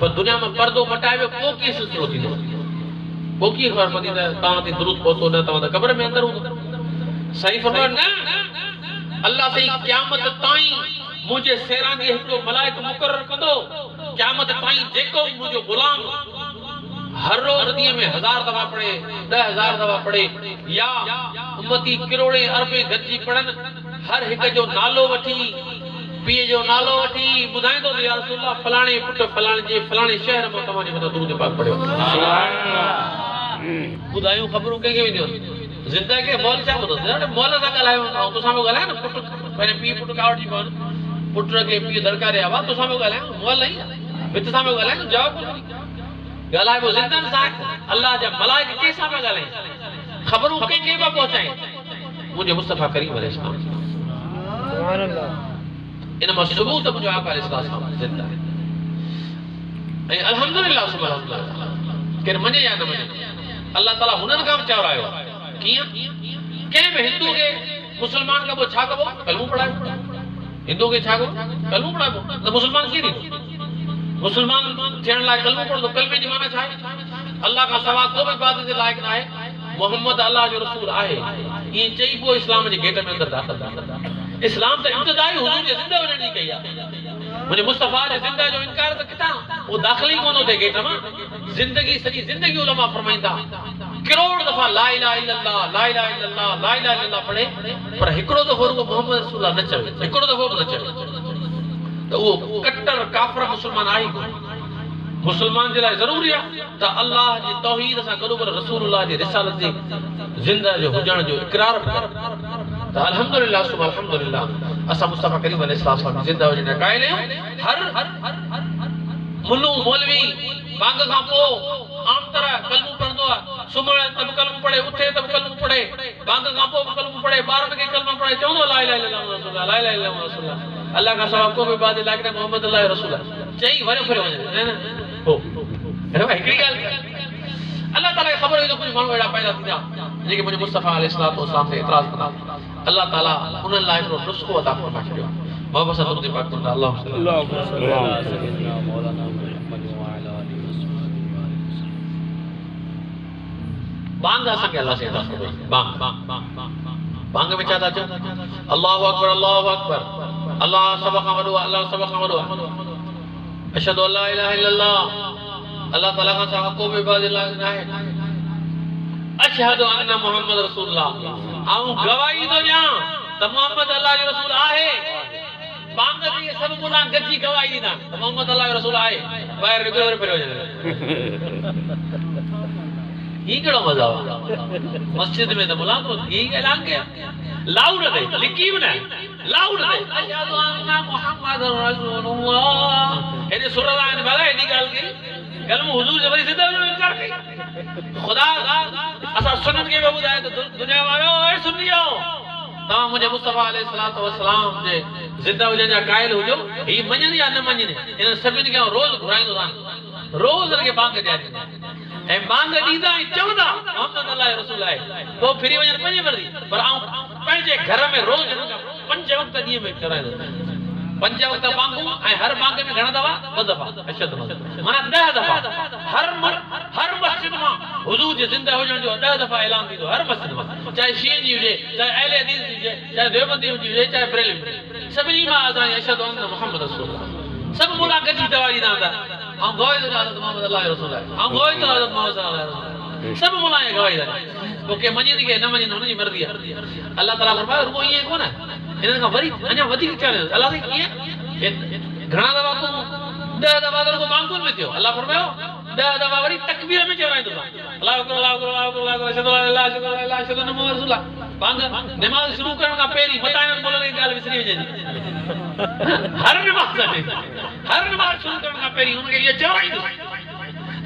पर दुनिया में पर्दो मटाए पोइ कीअं सिलसिलो थींदो पोइ कीअं ख़बर पवंदी त तव्हां ते दुरूद पहुतो न तव्हां त क़ब्र में अंदर हूंदा सही फरमायो न अल्लाह सही क़यामत ताईं मुझे सेरां दी हिकड़ो मलाइक मुकर्रर कंदो क़यामत ताईं जेको मुझो गुलाम हर रोज ॾींहं में 1000 दफ़ा पढ़े 10,000 दफ़ा पढ़े या उम्मती करोड़े अरबे गॾिजी पढ़नि हर हिक जो नालो वठी पीए जो नालो वठी ॿुधाईंदो त या रसूल अल्लाह फलाणे पुट फलाणे जे फलाणे शहर में तव्हां जे मथां दुरूद पाक पढ़ियो ॿुधायूं ख़बरूं कंहिंखे वेंदियूं ज़िंदा के मौल छा ॿुधो मौल सां ॻाल्हायो ऐं तोसां पियो ॻाल्हाए न पुट पंहिंजे पीउ पुट कावड़ जी पवनि पुट खे पीउ दरकारे आवाज़ तोसां पियो ॻाल्हायूं मौल नहीं विच सां पियो ॻाल्हायूं जवाब ॻाल्हाए पोइ ज़िंदनि सां अल्लाह जा मलाइक कंहिंसां पिया ॻाल्हाइनि ख़बरूं कंहिंखे पिया पहुचाइनि मुंहिंजे मुस्तफ़ा करीम अलैहिस्सलाम सुभान अल्लाह इन मां सबूत मुंहिंजो आका अलैहिस्सलाम ज़िंदा आहे ऐं अल्हम्दुलिल्लाह सुभान अल्लाह केरु मञे या न मञे अल्लाह ताला हुननि खां चवरायो कीअं कंहिं बि हिंदू खे मुसलमान खां पोइ छा कबो कलमो पढ़ायो हिंदू खे छा कबो कलमो पढ़ाइबो त मुसलमान कीअं थींदो मुसलमान थियण लाइ कलमो पढ़ंदो कलमे जी माना छा आहे अल्लाह खां सवा को बि इबादत जे लाइक़ न आहे मोहम्मद अल्लाह जो रसूल आहे ईअं चई पोइ इस्लाम जे गेट में अंदर दाख़िल इस्लाम त इब्तिदाई हुजूर जे ज़िंदा वञण जी कई आहे मुझे मुस्तफा जे जिंदा जो इनकार त किथां वो दाखिल ही कोन थे गेट में जिंदगी सॼी जिंदगी उलमा फरमाइंदा करोड़ दफ़ा ला इलाहा इल्लल्लाह ला इलाहा इल्लल्लाह ला इलाहा इल्लल्लाह पढ़े पर हिकिड़ो दफ़ो रुगो मोहम्मद रसूलुल्लाह न चवे हिकिड़ो दफ़ो न चवे त वो कट्टर काफ़िर मुसलमान आहे मुसलमान जे लाइ ज़रूरी आहे त अल्लाह जी तौहीद सां गॾोगॾु रसूलुल्लाह जी रिसालत जे जिंदा जो हुजण जो इकरार तो अल्हम्दुलिल्लाह सुबह अल्हम्दुलिल्लाह असा मुस्तफा करीम अलैहिस्सलाम जिंदा हुजण कायल हर मुल्लू मौलवी बांग खां पोइ आम तरह कलमो पढ़ंदो आहे सुम्हण तब कलमो पढ़े उठे तब कलमो पढ़े बांग खां पोइ कलमो पढ़े ॿारनि खे कलमो पढ़े चवंदो ला इलाहा इल्लल्लाह रसूलुल्लाह ला इलाहा इल्लल्लाह रसूलुल्लाह अल्लाह का सवा को भी बात लाइक मोहम्मद अल्लाह रसूल चई वरे फिर वञे न हो हिकिड़ी ॻाल्हि अल्लाह ताला खे ख़बर हुई त कुझु माण्हू अहिड़ा पैदा थींदा जेके मुंहिंजे मुस्तफा अलैहिस्सलाम ते एतिराज़ कंदा अल्लाह ताला उन्हनि लाइ हिकिड़ो नुस्ख़ो अता फरमाए छॾियो मोहम्मद सां दुरूद पाक पढ़ंदा अल्लाह बांग असांखे अल्लाह से अता फरमाए बांग बांग में छा था चओ अल्लाहु अकबर अल्लाह सभ खां वॾो आहे अल्लाह सभ खां वॾो आहे अशहदु अल्ला इलाहा इल्लल्लाह अल्लाह ताला खां सवा को बि इबादत लाइक़ न आहे अशहदु अन्ना मुहम्मद रसूलुल्लाह आऊं गवाही थो ॾियां त मोहम्मद अल्लाह जो रसूल आहे बांग जी सभु मुला गॾिजी गवाही ॾींदा त मोहम्मद अल्लाह जो रसूल आहे ॿाहिरि निकिरो फिर वञे ही कहिड़ो मज़ा आहे मस्जिद में त मुला तो ही ऐलान कया लाउड दे लिखी बि न लाउड दे अशहदु अन्ना मुहम्मद रसूलुल्लाह हेॾे सुर आहिनि भला हेॾी ॻाल्हि की कलमो हुजूर जे वरी ज़िंदा जो इनकार कई खुदा असां सुन्नत खे ॿुधाए त दुनिया वारो ए सुनियो तव्हां मुंहिंजे मुस्तफा अलैहिस्सलातु वस्सलाम जे ज़िंदा हुजण जा क़ाइल हुजो ही मञनि या न मञनि इन सभिनि खे रोज़ घुराईंदो था रोज़ खे बांग ॾियारींदा ऐं बांग ॾींदा ऐं चवंदा मोहम्मद अल्लाह जो रसूल आहे पोइ फिरी वञनि पंहिंजी मर्ज़ी पर आऊं पंहिंजे घर में रोज़ 5 वक़्त ॾींहं में कराईंदो 5 वक्त बांगू ऐं हर बांग में घणा दफ़ा 2 दफ़ा अशद माना 10 दफ़ा हर मस्जिद में हुजूर जे जिंदा हुजण जो 10 दफ़ा ऐलान थींदो हर मस्जिद में चाहे शियन जी हुजे चाहे अहले हदीस जी हुजे चाहे देवबंदी हुजे चाहे बरेलवी हुजे सभिनी मां असां अशद अन्न मुहम्मद रसूलुल्लाह सब मुला गजी दवाई ना था हम गोई तो हज़रत मोहम्मद अल्लाह रसूल है हम गोई तो हज़रत मोहम्मद सल्लल्लाहु अलैहि वसल्लम सब मुला ये गवाही दा तो के मनी दी के न मनी उन जी मर्जी है अल्लाह ताला फरमायो रुको ये कोन है इन का वरी अन्या वधी चले अल्लाह से किए घणा दफ़ा को 10 दफ़ा को मांगुल में थियो अल्लाह फरमायो 10 दफ़ा वरी तकबीर में चवराई तो अल्लाह अकबर अल्लाह अकबर अल्लाह अकबर अशहदु अल्ला इलाहा इल्लल्लाह अशहदु अन्न मुहम्मद रसूलुल्लाह बांग नमाज शुरू करण का पहिरी बतायन बोलने की गाल विसरी वजे हर नमाज शुरू करण का पहिरी उनके ये चवराई तो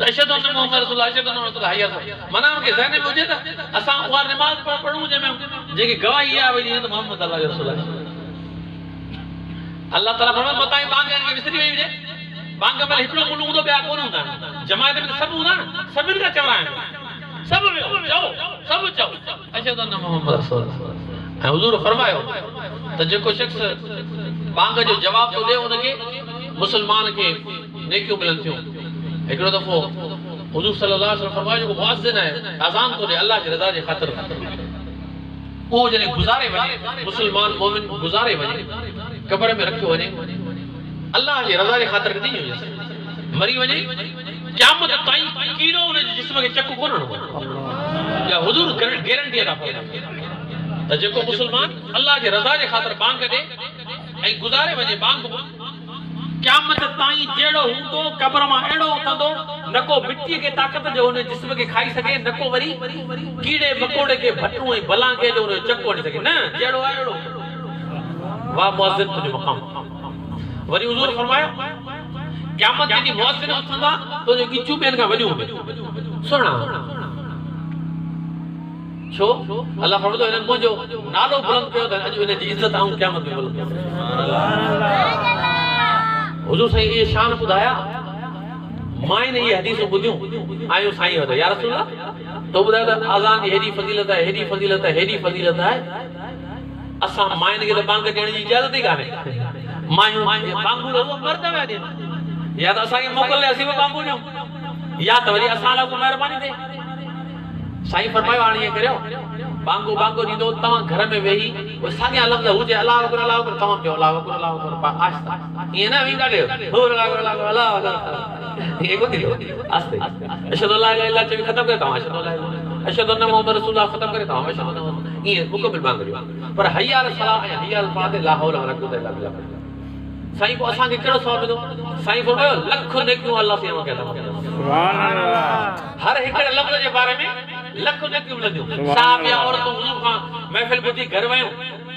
अशहदु अन्न मुहम्मद रसूलुल्लाह अशहदु अन्न रसूलुल्लाह हया माना उनके ज़हन में हुजे त असा उहा नमाज पढ़ू जे में जेकी गवाही आ वही तो मोहम्मद अल्लाह रसूलुल्लाह अल्लाह ताला फरमाए बताई बांग के विसरी वई हुजे बांग में हिकड़ो मुंड हूंदो ॿिया कोन हूंदा जमात में सब हूंदा सभिनि खां चवराइण सब चओ अशहदु अन्न मुहम्मद रसूलुल्लाह ऐं हुजूर फरमायो त जेको शख्स बांग जो जवाब तो दे उनके मुसलमान के नेकियूं मिलन थियूं हिकड़ो दफ़ो हुजूर सल्लल्लाहु अलैहि वसल्लम फरमायो जो मुअज्जिन है अज़ान तो दे अल्लाह की रज़ा जे ख़ातिर वो जने गुजारे वने मुसलमान मोमिन गुजारे वने कब्र में रखियो वने अल्लाह जी रज़ा जे ख़ातिर दी हुई मरी वने क़यामत ताईं कीड़ो उन जिस्म के चक कोन हणो या हुजूर गारंटी अदा फरमायो त जेको मुसलमान अल्लाह जी रज़ा जे ख़ातिर बांग दे ऐं गुजारे वने बांग क़यामत ताईं जेड़ो हूंदो कब्र मां एड़ो उथंदो न को मिट्टी के ताकत जो उन जिस्म के खाई सके न को वरी कीड़े मकोड़े के भटू ऐं भला के जो उन चक वणी सके न जेड़ो आहे एड़ो वाह मुअज्जिन तुझो मक़ाम वरी हुजूर फरमायो क़यामत दी मुअज्जिन उथंदा तो जो गिचू बेन का वडियो सुणा छो अल्लाह फरमायो इन मुंजो नालो बुलंद कयो त अज इन जी इज्जत आऊं क़यामत में बुलंद हुजूर साईं ये शान बुधाया मां ने ये हदीस बुधियो आयो साईं वदो या रसूल अल्लाह तो बुधाया अजान की हेडी फजीलत है हेडी फजीलत है हेडी फजीलत है असा मां ने के बांग देने की इजाजत ही काने मां बांगू वो मर्द वे दे या तो असा के मोकल ले असी बांगू नो या तो वरी असा ला को मेहरबानी दे साईं फरमायो आणी ये करियो बांगो बांगो दीदो तवा घर में वेही वो सागे लफ्ज हुजे अल्लाह अकबर तमाम जो अल्लाह अकबर आस्ता ये ना विंगा दे हो अल्लाह ये को दियो आस्ते अशहदु अल्ला इलाहा इल्लल्लाह चवी खत्म करे तवा अशहदु अन्न मुहम्मद रसूलुल्लाह खत्म करे तवा अशहदु ये मुकम्मल बांग दियो पर हय्या अल सलाह हय्या अल फादे ला हौला वला कुव्वता इल्ला बिल्लाह साईं को असा के केड़ो सवाब दो साईं फरमायो लख नेकियों अल्लाह से कहता सुभान अल्लाह हर एकड़े लफ्ज के बारे में लख नेकियों मिलंदियों साहब या औरतों हुजूर का महफिल बुधी घर वयो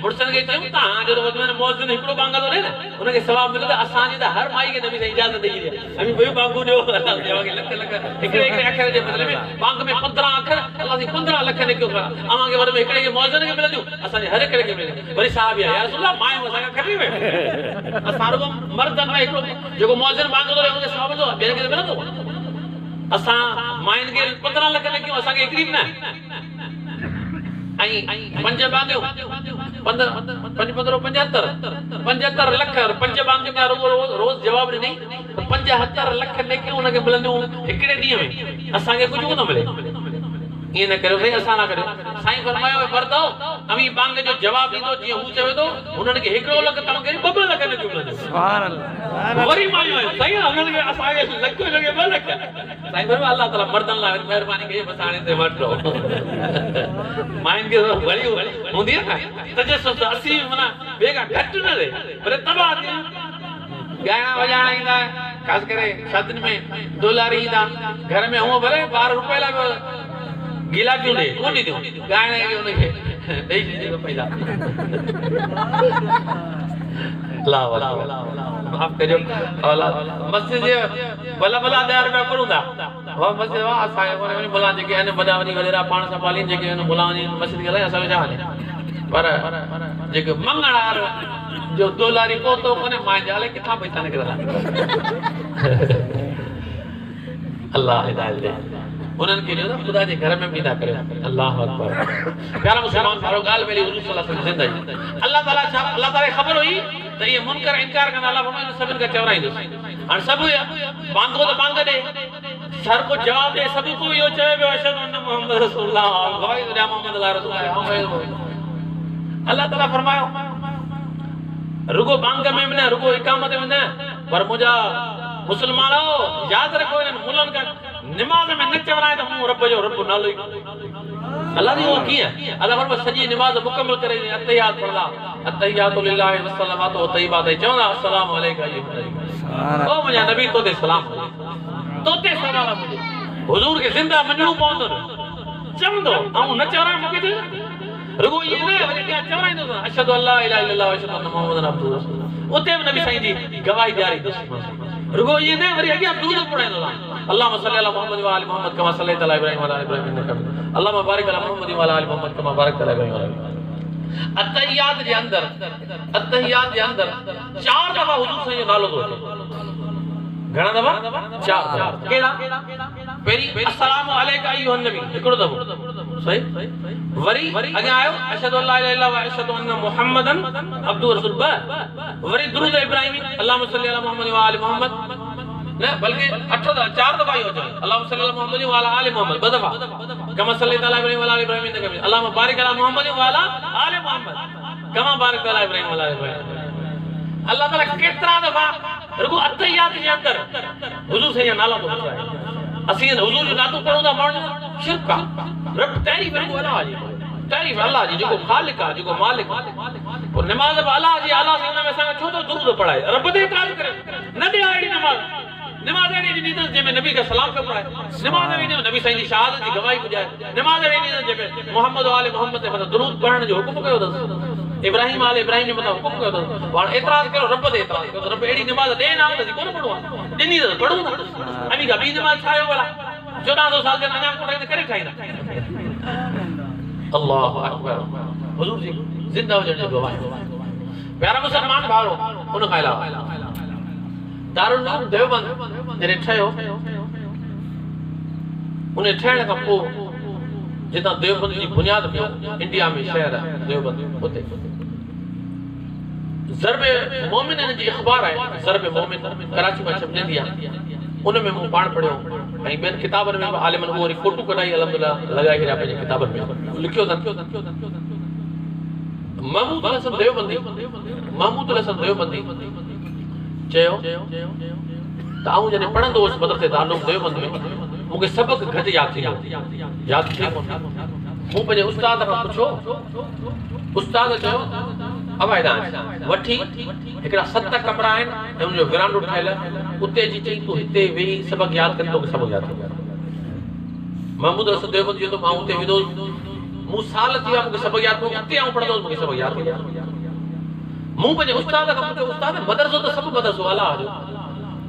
मुर्सन के चयो ता जो में मौजूद हिकड़ो बांगा तो ने उनके सवाब मिलदा असा जी हर माई के नबी से इजाजत दी है अभी भई बांगू दियो अल्लाह देवा के लख लख एकड़े अखर के बदले में बांग में 15 अखर अल्लाह से 15 लख नेकियों करा अमा के वर में एकड़े के मौजूद के मिलदियो असा हर एकड़े के मिले वरी साहब या रसूल अल्लाह माई वसा खरी वे असारो मर्द में एकड़ो जो मौजूद बांग तो उनके सवाब दो बेन के मिलदो असा माइन के 15 लख नेकियों असा के एकरी ना आई पंज बांधियो 15 75 लख और पंज बांध में रोज जवाब नहीं 75 लख नेकियों उनके मिलंदियों एकड़े दी में असा के कुछ न मिले ये न करो भाई असा ना करो साईं फरमायो मर्दो अमी बांग जो जवाब दीदो जी हु चवे तो उनन के एकड़ो लख तम के 2 लख ने मिलंदो सुभान अल्लाह वरी मायो सही उनन के असा के लख लगे 2 लख साईं फरमायो अल्लाह ताला मर्दन ला मेहरबानी के बसाने से मत रहो माइन के वली होंदी है ना तजस्सुस 80 मना बेगा घट न रे पर तबा गाना बजाना इंदा खास करे शादी में डॉलर ईदा घर में हो भले 12 रुपए ला गीला क्यों दे कौन दी दो गाने के उनके दे दीजिए पैसा ला वाला माफ करियो औलाद मस्जिद जे भला 10 रुपया करूंदा वो मस्जिद वा असा ने बोला जे के ने बदावनी वगैरह पाण संभाली जे के ने बोलावनी मस्जिद के असा जा पर जे के मंगणार जो डॉलर पोतो कोने मां जाले किथा पैसा निकला अल्लाह हिदायत दे उनन के लिए खुदा के घर में पैदा करे अल्लाह अकबर प्यारा मुसलमान भाइयों गाल मेरी हुजूर सल्लल्लाहु अलैहि वसल्लम जिंदा अल्लाह ताला खबर हुई त ये मुनकर इनकार कंदा अल्लाह फरमाए सभिन का चवराईंदो हां सब बांगो तो बांग दे सर को जवाब दे सभी को यो चए बे अशहदु अन्ना मुहम्मद रसूलुल्लाह गवाही दे मोहम्मद रसूलुल्लाह अल्लाह ताला फरमायो रुगो बांग में न रुगो इकामत में न पर मुजा मुसलमानो याद रखो इन मुलन का नमाज में न चवराए तो मु रब जो रब नालो अल्लाह दी वो की है अल्लाह फरमाए सजी नमाज मुकम्मल करे अत्तहियात पढ़दा अत्तहियातु लिल्लाहि व सलामतु व तय्यबात चवना अस्सलामु अलैका या ओ मुजा नबी तो दे सलाम तो ते सलाम मुझे हुजूर के जिंदा मजनू पौंदो चवंदो ऐं न चवराए मूंखे दे रुगो ये ने वरी क्या चवराईंदो अशहदु अल्ला इलाहा इल्लल्लाह व अशहदु अन्ना मुहम्मदन अब्दुहु रसूलुहु उते नबी साईं जी गवाही ॾियारी रुगो ये ने वरी अॻियां दुरूद पढ़ाईंदो अल्लाहुम्मा सल्ली अला मुहम्मद व आलि मुहम्मद कमा सल्लैता अला इब्राहीम व अला इब्राहीम इन्नका हमीद अल्लाहुम्मा बारिक अला मुहम्मद व अला आलि मुहम्मद कमा बारकता अला इब्राहीम व अला अत्तहियात जे अंदर चार दफा हुजूर साईं जो नालो थो अचे घणा दफा चार दफा केड़ा पहिरी अस्सलामु अलैका अय्युहन नबी हिकड़ो दफो सही वरी अगे आयो अशहदु अल्ला इलाहा इल्लल्लाह व अशहदु अन्ना मुहम्मदन अब्दुहु रसूलुहु वरी दुरूद इब्राहिमी अल्लाहुम्मा सल्ली अला मुहम्मद व आलि मुहम्मद न बल्कि चार दफा ही हो जाए अल्लाहुम्मा सल्ली अला मुहम्मद व अला आलि मुहम्मद ब दफा कमा सल्लैता अला इब्राहीम व अला इब्राहीम इन्नका हमीद अल्लाहुम्मा बारिक अला मुहम्मद व अला आलि मुहम्मद कमा बारकता अला इब्राहीम व अला इब्राहीम अल्लाह ताला केतरा दफा रुगो अत्तहियात जे अंदर हुजूर से नाला तो बताए असि हुजूर जो नातो पढ़ो माण्हू शिरक का रब तारीफ रुगो अल्लाह जी तारीफ अल्लाह जी जो खालिक है जो मालिक और नमाज अल्लाह जी अल्लाह से में सा छो तो दुरूद पढ़ाए रब दे इकरार करे न दे आड़ी नमाज एडी दी जे में नबी का सलाम पे पढ़ाए नमाज एडी नबी साईं जी शहादत जी गवाही बुझाए नमाज एडी जे में मोहम्मद आले मोहम्मद ते मतलब दुरूद पढ़ने जो हुक्म कयो दस इब्राहिम आले इब्राहिम ने मतलब हुक्म कयो दस और एतराज करो रब दे एतराज करो रब एडी नमाज दे ना तो कोन पढ़ो दिनी तो पढ़ो ना अभी का बी नमाज छायो वाला 1400 साल के अनाम को करे खाइना अल्लाह अकबर हुजूर जी जिंदा हो जने गवाही प्यारा मुसलमान भारो उन खाइला दारुल उलूम देवबंद जने ठयो उन्हें ठहण का पो जिता देवबंद की बुनियाद पे इंडिया में शहर है देवबंद उते ज़रबे मोमिन जी अखबार है ज़रबे मोमिन कराची में छपजंदी है उनमें मु पाण पढ़ियो ऐं बेन किताबन में आलिमन वो फोटो कढाई अल्हम्दुलिल्लाह लगाई हेरा पे किताबन में लिखियो था महमूद हसन देवबंदी चयो ताऊ जने पढ़ंदो उस मदरसे दारूल देवबंद में मुके सबक घट याद थी मु पंहिंजे उस्ताद खां पुछो उस्ताद चयो अवाइदा वठी एकड़ा 7 कमरा आहिनि ऐं उनजो विरांडो ठहियल उते जी चई तू हिते वेही सबक याद कर तो सबक याद थी महमूद हसन देवबंदी जो मां उते विदो मु साल थी मुके सबक याद उते आऊं पढ़ंदो मुके सबक याद थी मु पंहिंजे उस्ताद खां पुछो उस्ताद मदरसो तो सब मदरसो अल्लाह जो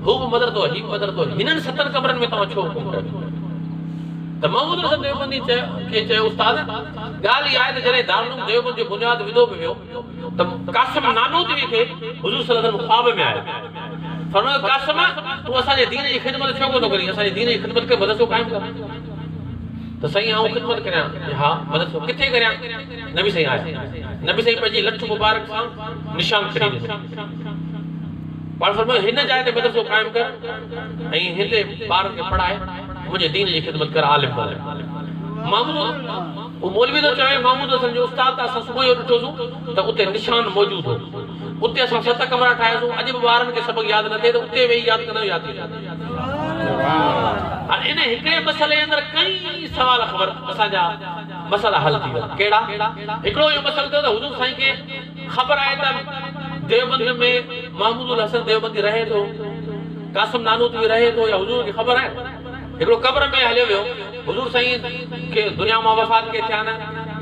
हो मदरसो ही मदरसो हिनन 7 कमरन में तवा छो हुकुम कयो त महमूद हसन देवबंदी के चयो उस्ताद गाली आए त जने दारुल देवबंद जो बुनियाद विदो पियो त कासिम नानूतवी के हुजूर सल्लल्लाहु अलैहि वसल्लम ख्वाब में आयो फरमायो कासिम तू असा जे दीन जी खिदमत छो को करी असा जे दीन जी खिदमत के मदरसो कायम कर तो सही आऊं खिदमत करया हां मदरसो किथे करया नबी सही आया नबी सही पंहिंजी लठ मुबारक सां निशान खड़ी दे पाण फरमायो हिन जाय ते मदरसो कायम कर ऐं हिते बार के पढ़ाए मुझे दीन जी खिदमत कर आलिम बन महमूद वो मौलवी तो चाहे महमूद हसन जो उस्ताद था सुबह जो ॾिठो त उते निशान मौजूद हो उते असां 7 कमरा ठाहियासीं अॼु बि ॿारनि खे सबक यादि न थिए त उते वेही यादि कंदो यादि थी हाणे इन हिकिड़े मसइले जे अंदरि कई सवाल ख़बर असांजा मसइला हल थी विया कहिड़ा हिकिड़ो इहो मसइलो थियो त हुजूर साईं खे ख़बर आहे त देवबंद में महमूद हसन देवबंदी रहे थो कासिम नानूतवी रहे थो या हुजूर खे ख़बर आहे हिकिड़ो कब्र में हलियो वियो हुजूर साईं के दुनिया में वफ़ात के थिया न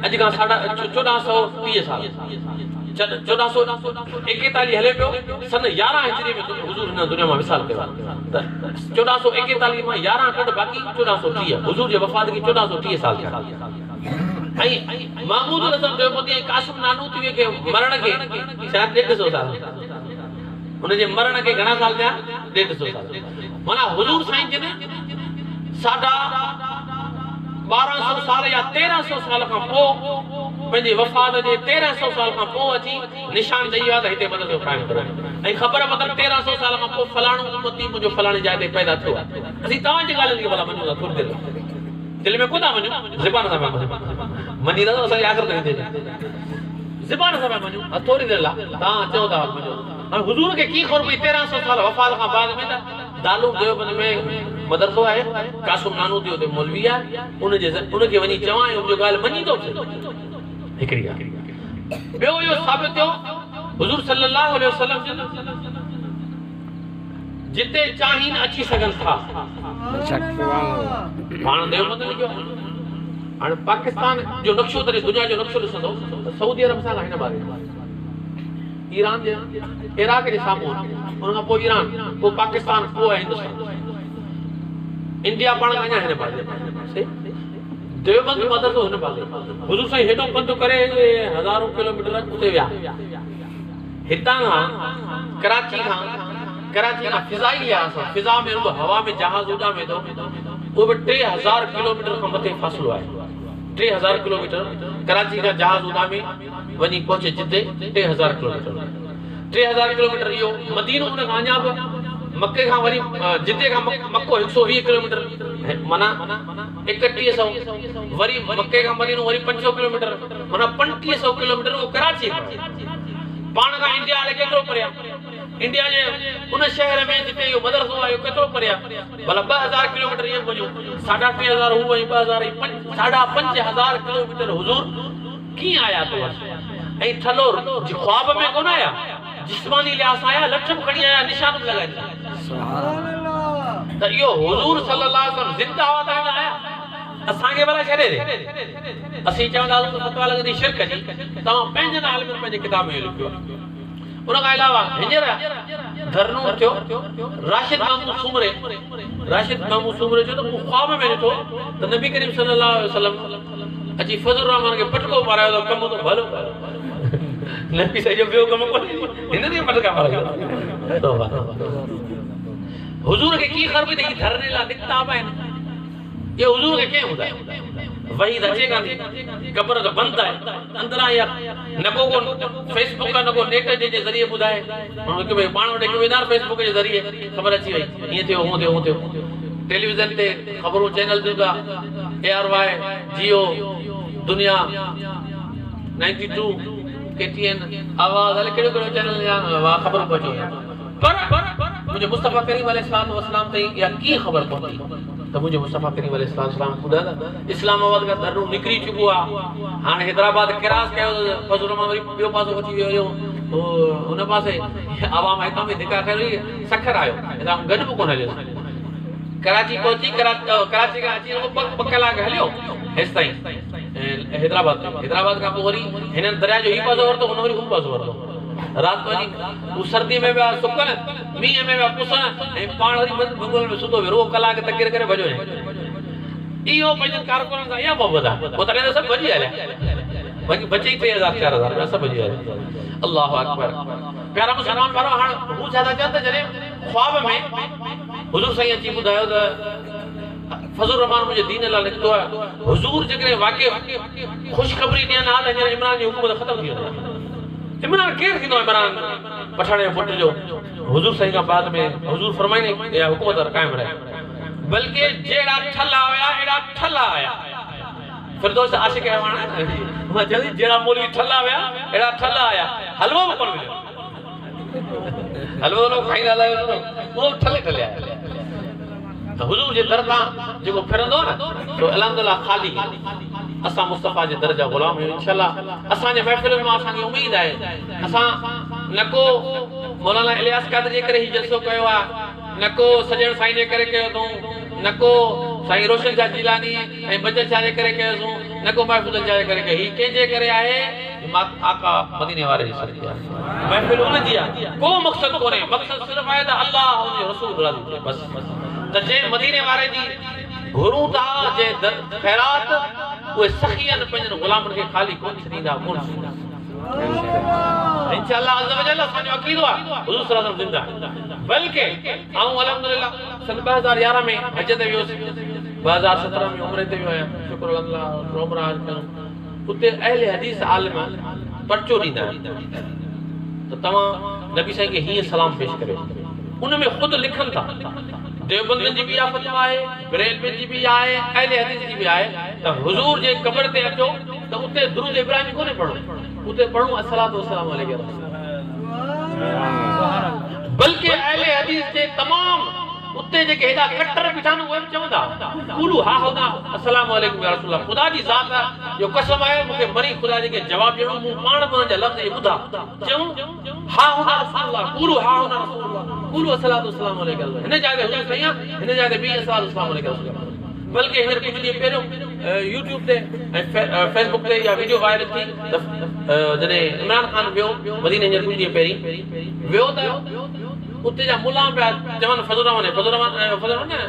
अॼु खां 1430 साल 1441 हले पियो सन 11 हिजरी में हुजूर हिन दुनिया में विसाल कयो त 1441 में 11 कट बाक़ी 1430 हुजूर जे वफ़ात की 1430 साल थिया ऐं महमूद हसन देवबंदी ऐं कासिम नानूतवी के मरण के शायद 150 साल उन जे मरण के घणा साल थिया 150 साल माना हुजूर साईं जने 1250 साल या 1300 साल खां पोइ पंहिंजे वफ़ात जे 1300 साल खां पोइ अची निशान ॾेई विया त हिते मदरसो क़ाइमु करो ऐं ख़बर पतन 1300 साल खां पोइ फलाणो उम्मती मुंहिंजो फलाणी जाइ ते पैदा थियो आहे असीं तव्हांजी ॻाल्हियुनि खे भला मञूं था थोरी देरि दिलि में कोन था मञूं ज़बान सां पिया मञी था असांजी आख़िरत में ज़बान सां पिया मञूं थोरी देरि लाइ तव्हां चओ था मञो हाणे हुज़ूर खे कीअं ख़बर पई 1300 साल वफ़ात खां बाद में त दालूम देवबंद में मदरसो आहे कासुम नानूदी उते मौलवी आहे उनखे वञी चवां मुंहिंजो ॻाल्हि मञी थो हिकिड़ी ॻाल्हि ॿियो इहो साबित थियो हुज़ूर सल्लल्लाहु अलैहि वसल्लम जिते चाहीनि अची सघनि था पाण देवबंद लिखियो हाणे पाकिस्तान जो नक्शो तरी दुनिया जो नक्शो ॾिसंदो त सऊदी अरब सां हिन बारे ईरान जे इराक जे साम्हूं उन खां पोइ ईरान पोइ पाकिस्तान पोइ आहे हिंदुस्तान इंडिया पाण अञा हिन पासे देवबंद मदरसो हिन पासे हुज़ूर साईं हेॾो पंधु करे हज़ारों किलोमीटर उते विया हितां खां कराची खां फिज़ाई लिहाज़ फिज़ा में हवा में जहाज़ उॾामे थो उहो बि 3000 किलोमीटर खां मथे फ़ासिलो आहे 3000 किलोमीटर कराची खां जहाज़ उॾामे वञी पहुचे जिते 3000 किलोमीटर इहो मदीनो उन खां अञा बि मके खां वरी जिते खां मको 120 किलोमीटर माना 3100 वरी मके खां मदीनो वरी 500 किलोमीटर माना 3500 किलोमीटर वो कराची पाण खां इंडिया हले केतिरो परे आहे इंडिया जे उन शहर में जिते इहो मदरसो आहे केतिरो परे आहे भला 2000 किलोमीटर इहे वञूं 3500 हू ऐं 2000 5000 किलोमीटर हुज़ूर कीअं आया तो ऐं थलो जी ख्वाब में कोन आया जिस्मानी लिहाज़ आया लठ खणी आया निशान लॻाए त इहो हुज़ूर सल्लल्लाहु अलैहि वसल्लम ज़िंदा हुआ त आया असांखे भला छॾे दे असीं चवंदासीं त फतवा लॻंदी शिरक जी तव्हां पंहिंजे नाले में पंहिंजे किताब में लिखियो उन खां अलावा हींअर धरनो थियो राशिद मामू सूमरे जो त ख्वाब में ॾिठो त नबी करीम सल्लल्लाहु अलैहि वसल्लम अची फज़ल रहमान खे पटको पारायो त कमु त भलो नबी साईं जो ॿियो कमु कोन्हे हिन ते पटका पारायो हुज़ूर खे कीअं ख़बर पई त हीअ धरने लाइ किताब आहिनि ये हुज़ूर के क्या होता है वही रचेगा कब्र तो बनता है अंदर या नको को फेसबुक का नको नेट जे जरिए बुधाए उनके भाई पाण वटे वेदार फेसबुक जे जरिए खबर अची वई ये थे हो टेलीविजन ते खबरों चैनल दूगा ARY जियो दुनिया 92 KTN आवाज हले केड़ो केड़ो चैनल या खबर पहुंचो पर मुझे मुस्तफा करीम अलैहिस्सलाम ते या की खबर पहुंची तो मुझे मुस्तफा करीम अलैहिस्सलाम ॿुधायो इस्लामाबाद का दर्रो निकरी चुको आ हाणे हैदराबाद क्रॉस कयो फज़ल मां वरी ॿियो पासो अची वियो उन पासे आवाम हितां में धिका करी सखर आयो हितां गॾु बि कोन हलियो कराची पहुची कराची का अची ॿ कलाक हलियो हेसि ताईं हैदराबाद का पोइ वरी हिननि दरिया जो ही पासो वरितो हुन वरी हू पासो वरितो रात वञी उ सर्दी में बि सुकन मींहं में बि पुसन ऐं पाण वरी बंगल में सुतो वियो कलाक तकिर करे भॼो इहो पंहिंजनि कारकुननि सां इहा मोहबत आहे पोइ तॾहिं त सभु भॼी हलिया वञी बचे 3000 4000 सभु भॼी हलिया अल्लाहु अकबर प्यारा मुस्लमान भाइरो हाणे हू छा था चवनि त जॾहिं ख्वाब में हुज़ूर साईं अची ॿुधायो त फज़ल रहमान मुंहिंजे दीन लाइ निकितो आहे हुज़ूर जेकॾहिं वाक़ई ख़ुशख़बरी ॾियनि हा त हींअर इमरान जी हुकूमत ख़तमु थी वेंदी इमरान केरु थींदो इमरान पठाण जे पुट जो हुज़ूर साईं खां बाद में हुज़ूर फरमाईंदे या हुकूमत क़ाइमु रहे बल्कि जहिड़ा ठला हुया अहिड़ा ठला आया फिरदौस आशिक़ अहवान मां चवंदी जहिड़ा मौलवी ठला हुया अहिड़ा ठला आया हलवो बि कोन मिलियो हलवो न खाईंदा हलायो उहो ठले ठले आया हुज़ूर जे दर तां जेको फिरंदो न तो अल्हम्दुलिल्लाह ख़ाली असां मुस्तफा जे दर जा ग़ुलाम आहियूं इंशाअल्लाह असांजे महफ़िलुनि मां असांखे उमेद आहे असां न को मौलाना इलियास कादरी जे करे ही जलसो कयो आहे न को सजण साईं जे करे कयो अथऊं न को साईं रोशन शाह जिलानी ऐं बचत शाह जे करे कयो अथऊं न को महफ़ूज़ शाह जे करे कयो ही कंहिंजे करे आहे आका मदीने वारे जी सदी आहे महफ़िल उन जी आहे को मक़सद कोन्हे मक़सद सिर्फ़ आहे त अल्लाह हुन जो रसूल राज़ी थिए बस त जे मदीने वारे जी घुरूं था जे ख़ैरात उहे सखियन पंहिंजनि ग़ुलामनि खे ख़ाली कोन छॾींदा कोन छॾींदा इंशाअल्लाह अज़्ज़ व जल असांजो अक़ीदो आहे हुज़ूर सल्लल्लाहु अलैहि वसल्लम ज़िंदा बल्कि आऊं अल्हम्दुलिल्लाह सन 2011 में हज ते वियोसि 2017 में उम्रे ते वियो आहियां शुक्र अल्लाह उम्रा उते अहले हदीस आलिम पर्चो ॾींदा आहिनि त तव्हां नबी साईं खे हीअं सलाम पेश करे उन में ख़ुदि लिखनि था देवबंद जी भी फतवा है बरेलवी जी भी आहे अहले हदीस जी भी आहे त हुजूर जे कब्र ते अचो त उते दुरूद इब्राहिमी कोने पढ़ो उते पढ़ो अस्सलातु वस्सलाम अलैहि बल्कि अहले हदीस जे तमाम उते जेके हेडा कट्टर बिठा न उहे चवंदा कुलू हा होदा अस्सलाम वालेकुम या रसूल खुदा जी ज़ात जो कसम आहे मूंखे मरी खुदा जी के जवाब ॾियणो मूं पाण बि उन जा लफ़्ज़ ॿुधा चऊं हा होदा रसूल कुलू हा होदा रसूल कुलू अस्सलातु वस्सलाम अलैहि हिन जागे हुजूर सैया हिन जागे बि अस्सलातु वस्सलाम अलैहि बल्कि हींअर कुझु ॾींहं पहिरियों यूट्यूब ते ऐं फेसबुक ते या वीडियो वायरल थी जॾहिं इमरान ख़ान वियो मदीने हींअर कुझु ॾींहं पहिरीं वियो त उते जा मुला पिया चवनि फज़ल रहमान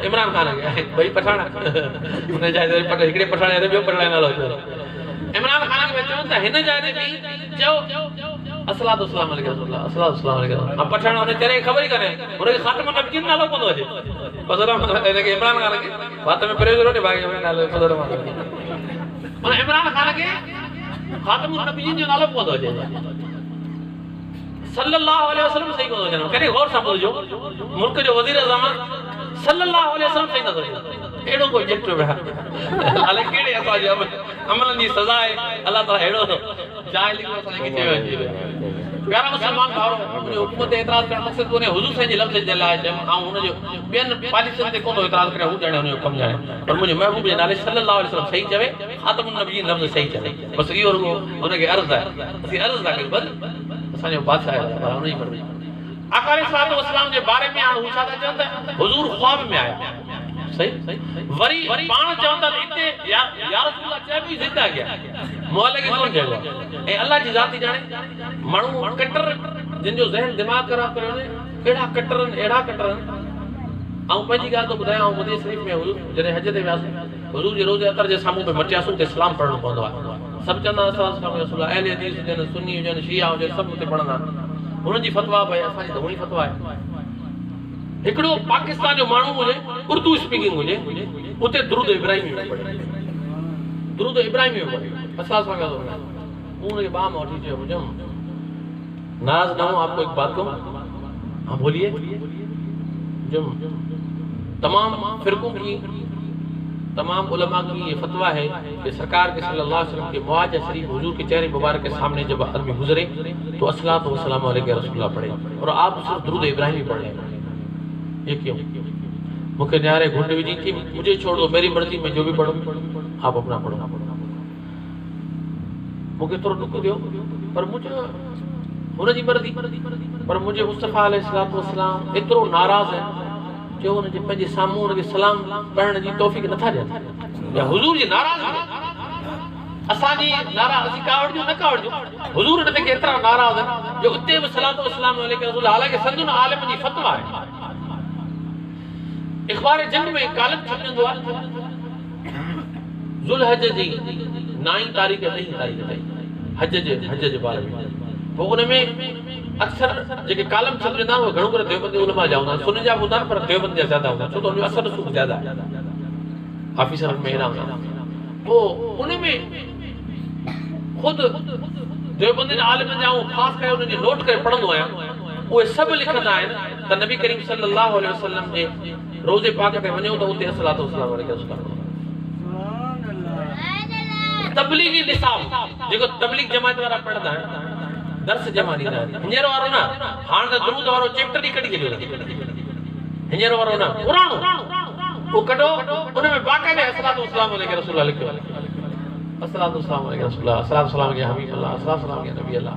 इमरान ख़ान खे भई पठाण हुन जाइ ते हिकिड़े पठाण ते ॿियो पठाण नालो इमरान ख़ान खे चवनि त हिन जाइ ते बि चओ अस्सलातु वस्सलाम अलैहि रसूलल्लाह अस्सलातु वस्सलाम अलैहि पठाण हुन चेहरे खे ख़बर ई कान्हे हुनखे ख़ातम नबीयीन नालो कोन अचे फज़ल रहमान हिनखे इमरान ख़ान खे बात में परे रोटी भाई नालो फज़ल रहमान माना इमरान ख़ान खे ख़ातम नबीयीन जो नालो कोन अचे सल्लल्लाहु अलैहि वसल्लम सही कोन अचे कॾहिं गौर सां ॿुधजो मुल्क जो वज़ीर ज़मान सल्लल्लाहु अलैहि वसल्लम सही नथो अचे एड़ो कोई जट वेठा हाले कहिड़े असां जे अमलनि जी सज़ा आहे अल्लाह ताला एड़ो जाय लिखो असां खे चयो अचे प्यारा मुसलमान भाउरो मुंहिंजो हुकूमत ते एतिराज़ करण मक़सद कोन्हे हुजूर साईं जे लफ़्ज़ जे लाइ चयमि ऐं हुनजो ॿियनि पॉलिसियुनि ते कोन एतिराज़ करे हू ॼाणे हुनजो कमु ॼाणे पर मुंहिंजे महबूब जे नाले सल्लल्लाहु अलैहि वसल्लम सही चवे ख़ातमुन नबीयीन लफ़्ज़ सही चवे बसि इहो रुॻो हुनखे अर्ज़ु आहे असीं अर्ज़ु था कयूं बसि असांजो बादशाह आहे हुनजी मर्ज़ी आका अलैहि वसल्लम जे बारे में हाणे हू छा था चवनि त हुजूर ख्वाब में आया सही वरी पाण चवंदा इते या रसूल चए बि ज़िंदा गया मोहल्ले खे कोन चइबो ऐं अल्लाह जी ज़ात ई ॼाणे माण्हू कटर जिन जो ज़हन दिमाग़ ख़राब करे वञे अहिड़ा कटर ऐं पंहिंजी ॻाल्हि थो ॿुधायां ऐं मदीने शरीफ़ में हुजूर जॾहिं हज ते वियासीं हुजूर जे रोज़े अतर जे साम्हूं में मटियासूं ते सलाम पढ़णो पवंदो आहे सभु चवंदा अस्सलाम रसूल अहले हदीस हुजनि सुन्नी हुजनि शिया हुजनि सभु हुते पढ़ंदा हुननि जी फतवा भई असांजी त हुई फतवा आहे हिकिड़ो पाकिस्तान जो माण्हू हुजे उर्दू स्पीकिंग हुजे उते दुरूद इब्राहिमी में पढ़े दुरूद इब्राहिमी में पढ़े असां सां उनके बाम और टीचर मुझे नाराज ना हो आपको एक बात कहूं हाँ बोलिए जो तमाम फिरकों की तमाम उलमा की ये फतवा है कि सरकार के सल्लल्लाहु अलैहि वसल्लम के मुआजा शरीफ हुजूर के चेहरे मुबारक के सामने जब आदमी गुजरे तो अस्सलातु वस्सलाम अलैहि रसूलुल्लाह पढ़े और आप सिर्फ दुरूद इब्राहिमी पढ़ रहे हैं ये क्यों मुझे न्यारे घुंड विझी थी मुझे छोड़ो मेरी मर्जी में जो भी पढ़ो आप अपना पढ़ो मुझे थोड़ा दुख दियो पर मुझे हुनजी मर्जी पर मुझे मुस्तफा अलैहिस्सलातु वस्सलाम एतिरो नाराज़ है जो हुनजे पंहिंजे साम्हूं हुनखे सलाम पढ़ण जी तौफ़ीक़ नथा ॾियनि या हुजूर जी नाराज़ असांजी नाराज़ असीं कावड़जो न कावड़जो हुजूर हिन ते केतिरा नाराज़ आहिनि जो उते बि सलातो वस्सलाम अलैहि रसूल हालांकि संदुन आलिम जी फतवा आहे इख़बार जंग में कालम छपजंदो आहे ज़ुल्हज जी 9 तारीख़ 10 तारीख़ ताईं हज जे बारे में पोइ उन में अक्सर जेके कालम छपजंदा आहिनि उहे घणो करे देवबंदी उलमा जा हूंदा आहिनि सुन्नी जा बि हूंदा आहिनि पर देवबंदी जा ज़्यादा हूंदा आहिनि छो त उनजो असर रसूख़ ज़्यादा आहे ऑफिसरनि में अहिड़ा हूंदा आहिनि पोइ उन में ख़ुदि देवबंदी जे आलिम जा ख़ासि करे उन्हनि जी नोट करे पढ़ंदो आहियां उहे सभु लिखंदा आहिनि त नबी करीम सल्लल्लाहु अलैहि वसल्लम जे रोज़े पाक ते वञो त उते अस्सलातु वस्सलाम अलैहि तबलीगी निसाब जेको तबलीग जमात वारा पढ़ंदा आहिनि दर्स जमा ॾींदा आहिनि हींअर वारो न हाणे त दुरूद वारो चैप्टर ई कढी छॾियो हींअर वारो न पुराणो उहो कढो उन में बाक़ाइदे अस्सलातु वस्सलाम अलैहि रसूलुल्लाह लिखियो अस्सलातु वस्सलाम अलैहि रसूलुल्लाह अस्सलातु वस्सलाम या हबीब अल्लाह अस्सलातु वस्सलाम या नबी अल्लाह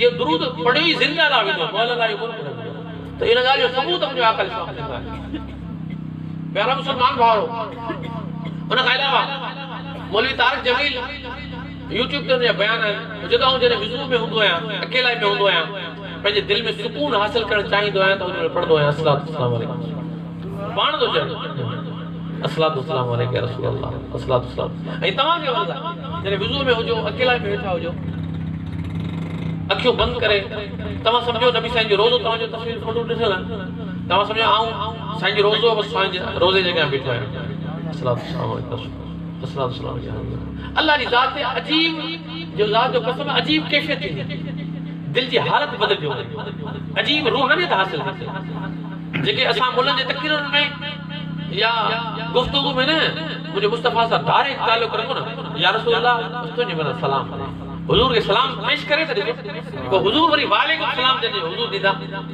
ये दुरूद पढ़ियो ई ज़िंदा ला वेंदो मोहल ला कोन त इन ॻाल्हि जो सबूत मुंहिंजो आका इस्लाम ॾींदा आहिनि प्यारा मुसलमान भाउरो उन खां अलावा मौलवी तारिक जमील यूट्यूब ते उनजा बयान आहिनि जेका आऊं जॾहिं विज़ू में हूंदो आहियां अकेलाई में हूंदो आहियां पंहिंजे दिलि में सुकून हासिल करणु चाहींदो आहियां त उन में पढ़ंदो आहियां अस्सलातु वस्सलाम अलैहि पाण थो चए अस्सलातु वस्सलाम अलैहि रसूलुल्लाह अस्सलातु वस्सलाम ऐं तव्हां खे वणंदा जॾहिं विज़ू में हुजो अकेलाई में वेठा हुजो अखियूं बंदि करे तव्हां सम्झो नबी साईं जो रोज़ो तव्हांजो तस्वीर फोटो ॾिठल आहे तव्हां सम्झो आऊं साईं जो रोज़ो बसि साईं जे रोज़े जे अॻियां बीठो आहियां अस्सलातु वस्सलाम अलैहि अल्लाह जी ज़ात अजीब जो ज़ात जो कसम अजीब कैफियत थी दिल जी हालत बदल जो अजीब रूहानियत हासिल थी जेके असां मुल्हनि जे तकरीरनि में या गुफ्तगू में न मुझे मुस्तफा सां डायरेक्ट ताल्लुक़ रखो न या रसूल अल्लाह तुझे मना सलाम हुजूर के सलाम पेश करे त को हुजूर वरी वालेकुम सलाम जने हुजूर दीदा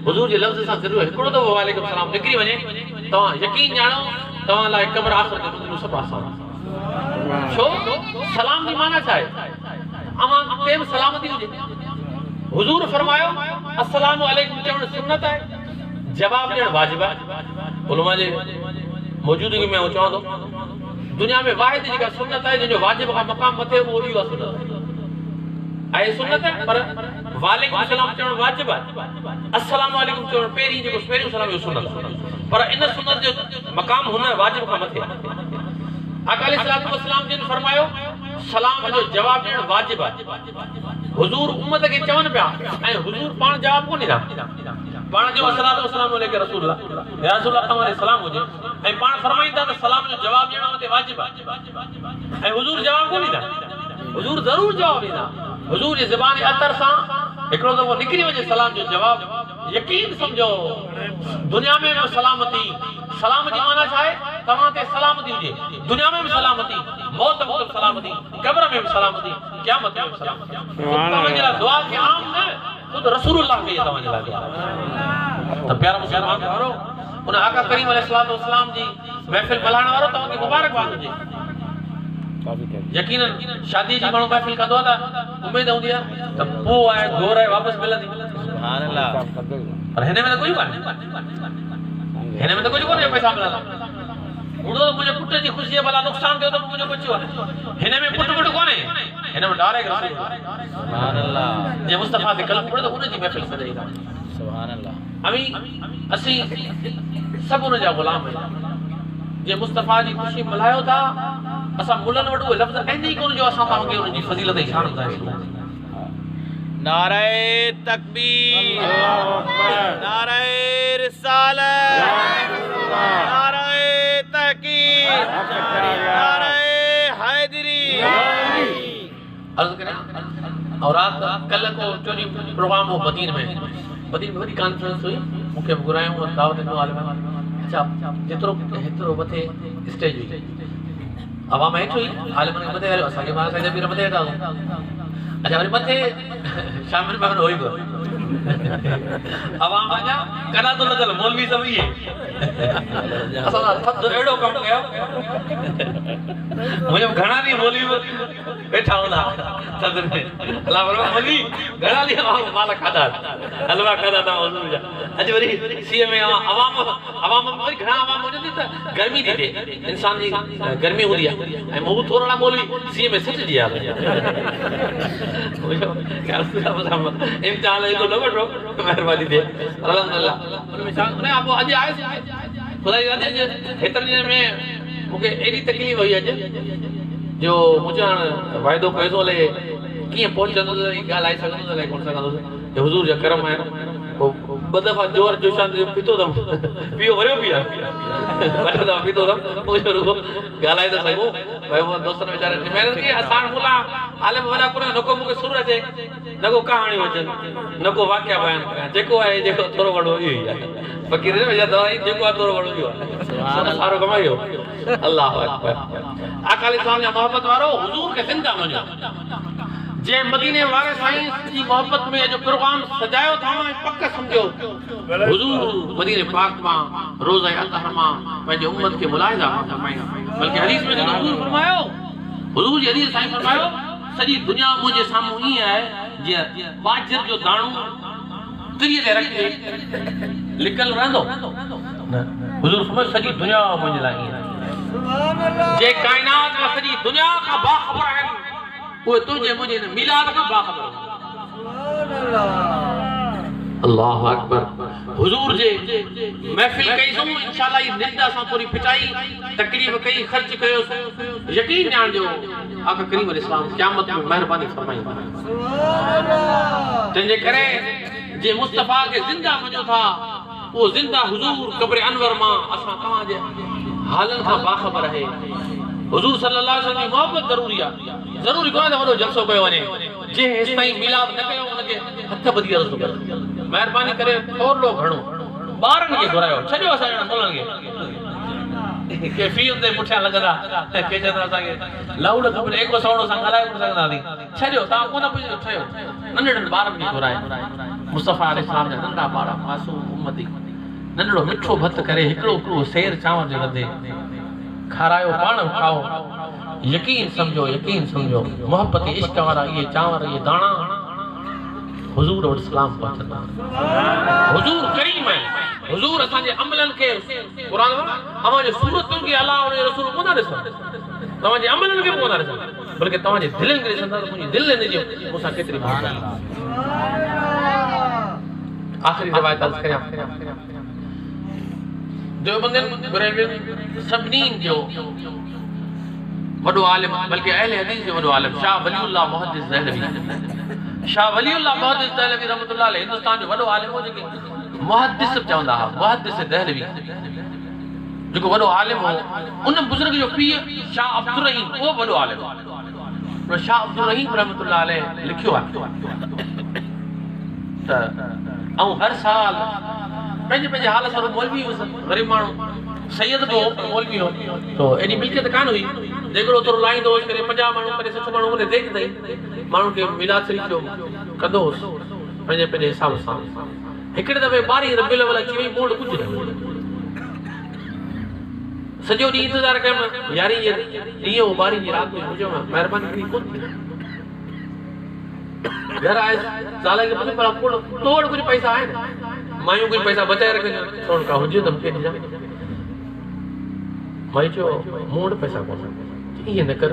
हुजूर जे लफ्ज़ सां जरूर हिकड़ो तो वालेकुम सलाम निकरी वने तवा यकीन जानो तवा ला कब्र आखिर में सब आसान छो सलाम की माना छा है अमा ते सलामती हुजे हुजूर फरमायो अस्सलामु अलैकुम चवण सुन्नत है जवाब ॾियण वाजिब है उलमा जे मौजूदगी में चवां तो दुनिया में वाहिद जेका सुन्नत है जो वाजिब का मकाम मथे वो ही सुन्नत है सुन्नत है पर वालेकुम सलाम चवण वाजिब है अस्सलामु अलैकुम चवण पेरी जो पेरी सलाम यो सुन्नत पर इन सुन्नत जो मकाम हुन वाजिब का मथे अकाली सलात वसलाम जिन फरमायो सलाम जो जवाब ॾियण वाजिब है हुजूर उम्मत के चवन पिया ऐं हुजूर पाण जवाब कोन ॾींदा पाण जो सलात वसलाम अलैहि रसूलुल्लाह या रसूलुल्लाह तव्हांखे सलाम हुजे ऐं पाण फरमाईंदा त सलाम जो जवाब ॾियण मथे वाजिब है ऐं हुजूर जवाब कोन ॾींदा हुजूर ज़रूर जवाब ॾींदा हुजूर जी ज़बान अतर सां हिकिड़ो दफ़ो निकिरी वञे सलाम जो जवाब यकीन समझो दुनिया में भी सलामती सलाम की माना छा है तव्हां ते सलामती हुजे दुनिया में भी सलामती मौत में सलामती कब्र में भी सलामती क़यामत में भी सलामती तव्हांजे लाइ दुआ के आम न खुद रसूलुल्लाह के तव्हांजे लाइ दुआ त प्यारा मुसलमान भाइरो उन आका करीम अलैहिस्सलातु वस्सलाम जी महफिल मल्हाइण वारो तव्हांखे मुबारकबाद हुजे यकीनन शादी जी माण्हू महफिल कंदो आहे त उमेद हूंदी आहे त पोइ आहे घोर आहे वापसि मिलंदी सुभान अल्लाह पर हिन में त कुझु कोन्हे हिन में त कुझु कोन्हे पैसा मिलंदा उड़ो मुंहिंजे पुट जी ख़ुशी भला नुक़सान कयो त मुंहिंजो कुझु आहे हिन में पुट कोन्हे हिन में डायरेक्ट रसूल सुभान अल्लाह जे मुस्तफा ते कलम पढ़े त उन जी महफिल सजाई था सुभान अल्लाह असी सब उन जा गुलाम आहियूं जे मुस्तफा जी ख़ुशी मल्हायो था असा मुल्हनि वटि उहे लफ़्ज़ आहिनि ई कोन जो असां तव्हांखे उन जी फज़ीलत जी शान ॿुधाईंदा नारे तकबीर अल्लाहु अकबर नारे रिसालत नारे तहकीर नारे हैदरी अर्ज़ करें और रात कल को चोरी प्रोग्राम हो मदीन में वॾी कॉन्फ्रेंस हुई मूंखे घुरायूं दावत ॾिनो आलिम अच्छा जेतिरो हेतिरो मथे स्टेज हुई आवाम हेठि हुई आलिमनि खे मथे हलियो असांखे महाराज साईं पीर मथे वेठा अच्छा वरी मथे शामिल में हुई बि आवाम अञा कना तो लॻल मौलवी सभु इहे असां थधि अहिड़ो कमु कयो मुंहिंजो घणा ॾींहं मौलवी वेठा हूंदा थधि में अलाह बराबरि मौलवी घणा ॾींहं माल खाधा हलवा खाधा तव्हां हुज़ूर जा अॼु वरी सीए में आवाम वरी घणा आवाम हुजंदी त गर्मी थी थिए इंसान जी गर्मी हूंदी आहे ऐं मूं थोरा मौलवी सीए में सिटजी आहे इम्तिहान एॾो न वठो महिरबानी थिए अल्हम्दुलिल्लाह उनमें छा उन खां पोइ अॼु आहे ख़ुदा जी अॼु हेतिरनि ॾींहंनि में मूंखे एॾी तकलीफ़ हुई अॼु जो मुंहिंजो हाणे वाइदो कयो थो हले कीअं पहुचंदुसि ॻाल्हाए सघंदुसि अलाए कोन सघंदुसि हुज़ूर जा करम आहिनि पोइ ॿ दफ़ा जोर जोशान पीतो अथमि पीओ वरियो पी आहे ॿ दफ़ा पीतो अथमि मुंहिंजो रुगो ॻाल्हाए था सघूं भई उहो दोस्तनि वीचारनि महिनत कई असां मुला आलिम वॾा कोन न को मूंखे सुर अचे न को कहाणियूं अचनि न को वाक़िया बयानु कयां जेको आहे जेको थोरो वॾो इहो ई आहे फ़क़ीर दवाई जेको आहे थोरो वॾो इहो आहे सारो कमायो अल्लाह अकबर अकाली साहब जा मोहब्बत वारो हुज़ूर खे ज़िंदा मञो जे मदीने वाले साईं जी मोहब्बत में जो प्रोग्राम सजायो था पक समझो हुजूर मदीने पाक मां रोज़ा अतहर मां पंहिंजे उम्मत के मुलाहिज़ा फरमाया बल्कि हदीस में हुजूर फरमायो हुजूर जी हदीस साईं फरमायो सॼी दुनिया मुंहिंजे साम्हूं ईअं आहे जीअं बाजर जो दाणो तिरीअ ते रखे लिकल रहंदो हुजूर फरमायो सॼी दुनिया मुंहिंजे लाइ ईअं आहे जे काइनात में सॼी दुनिया खां बाख़बर आहिनि वो तुझे मुझे मिलाद का बाखबर अल्लाह अकबर हुजूर जे महफिल कई सो इंशाल्लाह ये निंदा सा पूरी पिटाई तकलीफ कई खर्च कयो यकीन ध्यान जो आका करीम अलैहि सलाम क़यामत में मेहरबानी फरमाई सुभान अल्लाह तंजे करे जे मुस्तफा के जिंदा मञो था वो जिंदा हुजूर कब्र अनवर मां असा तवा जे हालन का बाखबर है हुजूर सल्लल्लाहु अलैहि वसल्लम जी मोहब्बत ज़रूरी आहे ज़रूरी कोन्हे त वॾो जलसो कयो वञे जे हेस ताईं मिलाप न कयो उनखे हथ ॿधी रस्तो कयो महिरबानी करे थोरो घणो ॿारनि खे घुरायो छॾियो असां जणा मुलनि खे के फीस ते पुठियां लॻंदा के चवंदा असांखे लाउड खपे एको सवणो सां ॻाल्हाए कोन सघंदासीं छॾियो तव्हां कोन पुछो ठहियो नंढड़नि ॿारनि खे घुराए मुस्तफ़ा अलैहिस्सलाम जा नंढा ॿार मासूम उम्मती नंढड़ो मिठो भत करे हिकिड़ो हिकिड़ो सेर चांवर जो रधे खारायो पाण खाओ यकीन समझो मोहब्बत इश्क वारा ये चांवर ये दाणा हुजूर वटि सलाम पहुचंदा हुजूर करीम है हुजूर असांजे अमलनि खे क़ुरान अवांजे सूरतुनि खे अलाह उन रसूल कोन ॾिसंदा तव्हांजे अमलनि खे कोन ॾिसंदा बल्कि तव्हांजे दिलनि खे ॾिसंदा त मुंहिंजी दिलि हिन जो मूंसां केतिरी मोहब्बत आख़िरी रिवायत अर्ज़ करियां देवबंदियुनि बरेलवियुनि सभिनी जो वॾो आलिम बल्कि अहले हदीस जो वॾो आलिम शाह वलीउल्लाह मुहद्दिस दहलवी रहमतुल्लाह अलैह हिंदुस्तान जो वॾो आलिम हो जेके मुहद्दिस चवंदा हुआ मुहद्दिस दहलवी जेको वॾो आलिम हो उन बुज़ुर्ग जो पीउ शाह अब्दुल रहीम वो वॾो आलिम पर शाह अब्दुल रहीम रहमतुल्लाह अलैह लिखियो आहे त ऐं हर साल पंहिंजे हाल सां मौलवी हो ग़रीब माण्हू सैयद बि हो मौलवी हो तो एॾी मिल्कियत कान हुई जेकॾो थोरो लाहींदो हुअसि करे 50 माण्हू करे 60 माण्हू उन देख ताईं माण्हू खे मिलाद शरीफ़ जो कंदो हुअसि पंहिंजे हिसाब सां हिकिड़े दफ़े 12 रबीउल अव्वल अची वई मूं वटि कुझु न सॼो ॾींहुं इंतज़ारु कयमि 11 ॾींहुं 12 जी राति में हुजो महिरबानी करी कोन घर आए साल के पुछो पर तो वटि कुझु पैसा आहिनि मायूं कुझु पैसा बचाए रखनि थोरो का हुजे त मूंखे ॾिजां माई चयो मूं वटि पैसा कोन ईअं न कर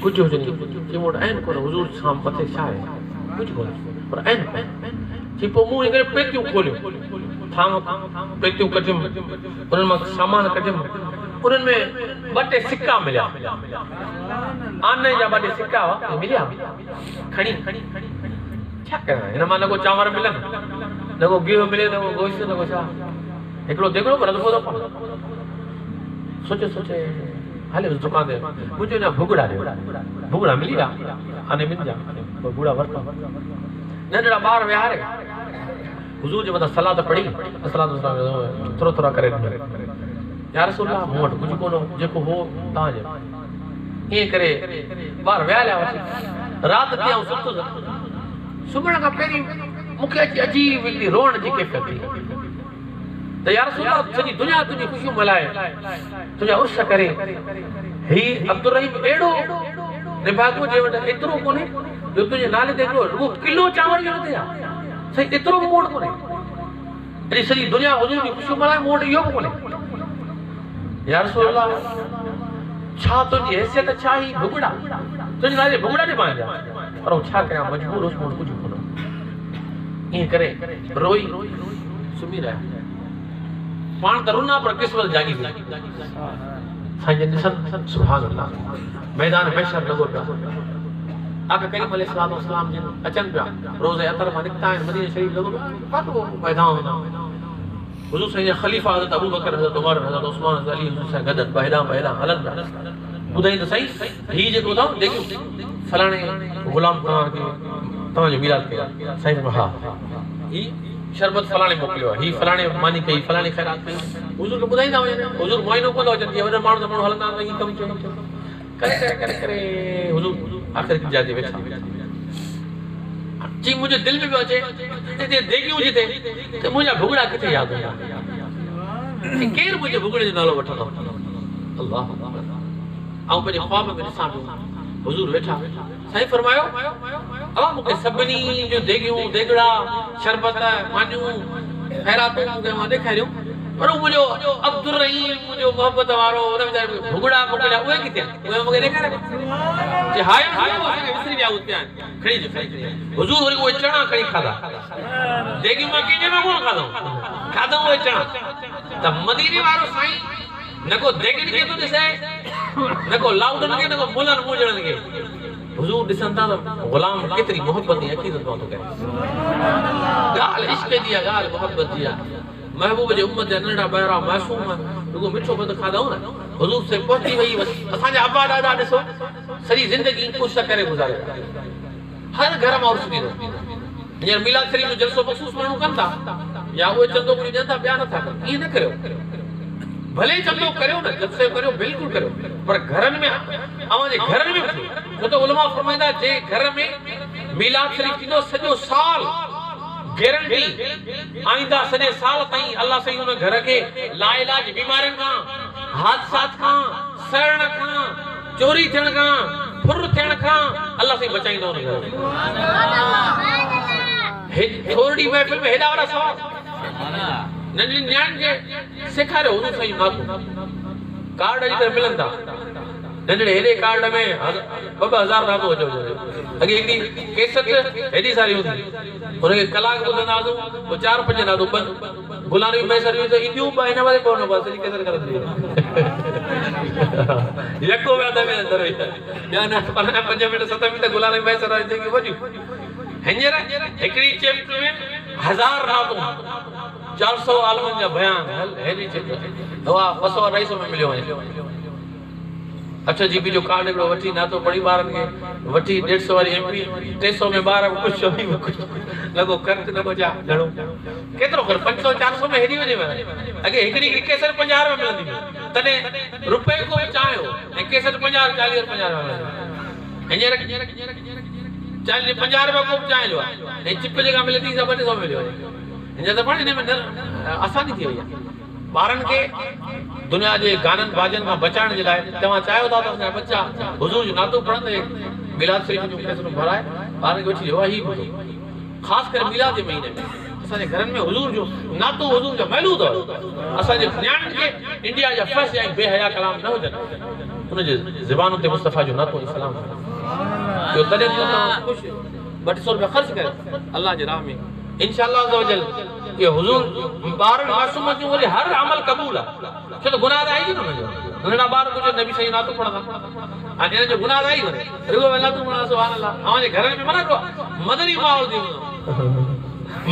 कुझु हुजनि चई मूं वटि आहिनि कोन हुजूर सां मथे छा आहे कुझु कोन पर आहिनि चई पोइ मूं हिकिड़े पेतियूं खोलियूं थाम पेतियूं कढियुमि उन्हनि मां सामान कढियुमि उन्हनि में 2 टे सिक्का मिलिया आने जा 2 टे सिक्का हुआ मिलिया खणी छा कयां हिन मां न को चांवर मिलनि न को गिहु मिले न को गोश्त न को छा हिकिड़ो देगिड़ो पर रखो थो सोचे हले उस दुकान ते मुझे ना भुगड़ा मिली विया आने मिल जा भुगड़ा वरता नंढड़ा ॿार विहारे हुजूर जे मथां सलात पढ़ी थोरा करे या रसूल अल्लाह मूं वटि कुझु कोन जेको हो तव्हांजो ईअं करे ॿार विहारिया राति थी ऐं सुम्हण खां पहिरीं मूंखे अजीब हिकिड़ी रोअण जी कैफ़ियत थी त या रसूल अल्लाह सॼी दुनिया तुंहिंजी ख़ुशियूं मल्हाए तुंहिंजा उर्स करे ही अब्दुल रहीम अहिड़ो निभागो जे वटि एतिरो कोन्हे जो तुंहिंजे नाले ते हिकिड़ो किलो चांवर जो न थिया सही एतिरो बि मूं वटि कोन्हे अॼु सॼी दुनिया हुजूर जी ख़ुशियूं मल्हाए मूं वटि इहो बि कोन्हे या रसूल अल्लाह छा तुंहिंजी हैसियत छा ही भुगड़ा तुंहिंजे नाले भुगड़ा ॾे पंहिंजा पर छा कयां मजबूर हुउसि मूं वटि कुझु कोन ईअं करे रोई सुम्ही रहिया पाण त रुना पर क़िस्मत जागी थी साईं जन ॾिसनि सुभान अल्लाह मैदान महशर लॻो पियो आका करीम अलैहिस्सलाम जन अचनि पिया रोज़े अतर मां निकिता आहिनि मदीने शरीफ़ लॻो पियो मैदान हुजूर साईं जा ख़लीफ़ा हज़रत अबू बकर हज़रत उमर हज़रत उस्मान हज़रत अली हुजूर सां गॾु बहिड़ा हलनि पिया ॿुधाईंदो साईं हीउ जेको अथव देखियो फलाणे ग़ुलाम तव्हांजो मिलाद कयो साईं हा हीउ शरबत फलाणे मोकिलियो आहे हीउ फलाणे मानी कई फलाणे ख़ैरात कई हुजूर खे ॿुधाईंदा वञनि हुजूर मुआइनो कोन था अचनि वॾा माण्हू त माण्हू हलंदा हीउ कमु थियो करे हुजूर आख़िर जाते वेठा जी मुंहिंजे दिलि में पियो अचे हिते देगियूं जिते त मुंहिंजा भुगड़ा किथे यादि हुया केरु मुंहिंजे भुगड़े जो नालो वठंदो अल्लाह ऐं पंहिंजे ख्वाब में ॾिसां पियो हुजूर वेठा साईं फरमायो अब मूंखे सभिनी जो देगिड़ा शरबत मानियूं ख़ैरातूं मूंखे मां ॾेखारियूं पर मुंहिंजो अब्दुल रहीम मुंहिंजो मोहब्बत वारो उन वीचारे भुगड़ा मोकिलिया उहे किथे उहे मूंखे ॾेखारे जे हाय विसरी विया हुते खणी हुजूर वरी उहे चणा खणी खाधा देगियूं मां कंहिंजे में कोन खाधऊं उहे चणा त मदीने वारो साईं न को देगिड़ी खे थो ॾिसे न को लाउडन खे न को मुलनि मूजड़नि खे हुजूर ॾिसनि था त ग़ुलाम केतिरी मोहब्बत जी अक़ीदत थो करे ॻाल्हि इश्क जी आहे ॻाल्हि मोहब्बत जी आहे महबूब जे उम्मत जा नंढा ॿाहिरां मासूम रुगो मिठो बंदि खाधऊं न हुजूर से पहुंची वही असांजा अब्बा दादा ॾिसो सॼी ज़िंदगी कुछ करे गुज़ारे हर घर में औरत ॾींदो हींअर मिलाद शरीफ जो जलसो मखसूस माण्हू कनि था या उहे चंदो कुझु ॾियनि था ॿिया नथा कनि ईअं न करियो भले चंदो करियो न जलसे करियो बिल्कुलु करियो पर घरनि में अवांजे घरनि में छो त उलमा फरमाईंदा जे घर में मिलाद शरीफ थींदो सॼो साल गारंटी आईंदा सॼे साल ताईं अल्लाह सही हुन घर खे लाइलाज बीमारियुनि खां हादसात खां सड़ण खां चोरी थियण खां फुर थियण खां अल्लाह सही बचाईंदो हुन घर थोड़ी महफिल में हेॾा वॾा सवाल नंढी न्याण खे सेखारियो हुजूर सही नातो कार्ड अॼु कल्ह मिलनि था नंढड़े हेॾे कार्ड में 2,000 नातो अचो अॻे हिकिड़ी केसट हेॾी सारी हूंदी हुनखे कलाक ॿुधंदासीं पोइ 4-5 नातो गुलामी मैसर हुई त ईंदियूं ॿ हिन वरी कोन बस सॼी केसट करंदी यको में अध में अंदर हुई ॿिया न 5 मिंट 7 मिंट गुलामी मैसर जेकी वॼियूं हींअर हिकिड़ी चैप्टर में 1000 नातो 400 आलमनि जा बयान हेॾी चैप्टर दवा 200-250 में मिलियो वञे 8 GB जो कार्ड हिकिड़ो वठी नातो पढ़ी ॿारनि खे वठी 150 वारी MP 300 में ॿार कुझु लॻो ख़र्च न बचा घणो केतिरो कर 500-400 में हेॾी वञे अॻे हिकिड़ी केसर 50 में मिलंदी तॾहिं रुपए को चाहियो ऐं केसर 50-40 में मिलंदी हींअर 50 रुपया को चाहियो ऐं चिप जेका मिले थी 200 में मिलियो हींअर त पाण हिन में आसानी थी वई आहे ॿारनि खे दुनिया जे गाननि बाजनि खां बचाइण जे लाइ तव्हां चाहियो था त असांजा बच्चा हुजूर जो नातो पढ़ंदे मिलाद शरीफ जो केसर भराए ॿारनि खे वठी ॾियो ही ॿुधो ख़ासि करे मिलाद जे महीने में असांजे घरनि में हुजूर जो नातो हुजूर जो महलूद अथव असांजे न्याणियुनि खे इंडिया जा फर्स्ट ऐं बेहया कलाम न हुजनि हुनजे ज़बान ते मुस्तफ़ा जो नातो सलाम जो तॾहिं ख़ुशि 200 रुपया ख़र्च करे अल्लाह जे राह में इंशाअल्लाह अज़्ज़ वजल ये हुजूर ॿारनि मासूम जूं वरी हर अमल क़बूल आहे छो त गुनाह आई न हुनजो नंढा ॿार कुझु नबी सही नातो पढ़ंदा ऐं हिन जो गुनाह आई वञे रुगो नातो पढ़ंदा सुभान अल्लाह अवांजे घरनि में माना मदनी माहौल थी वेंदो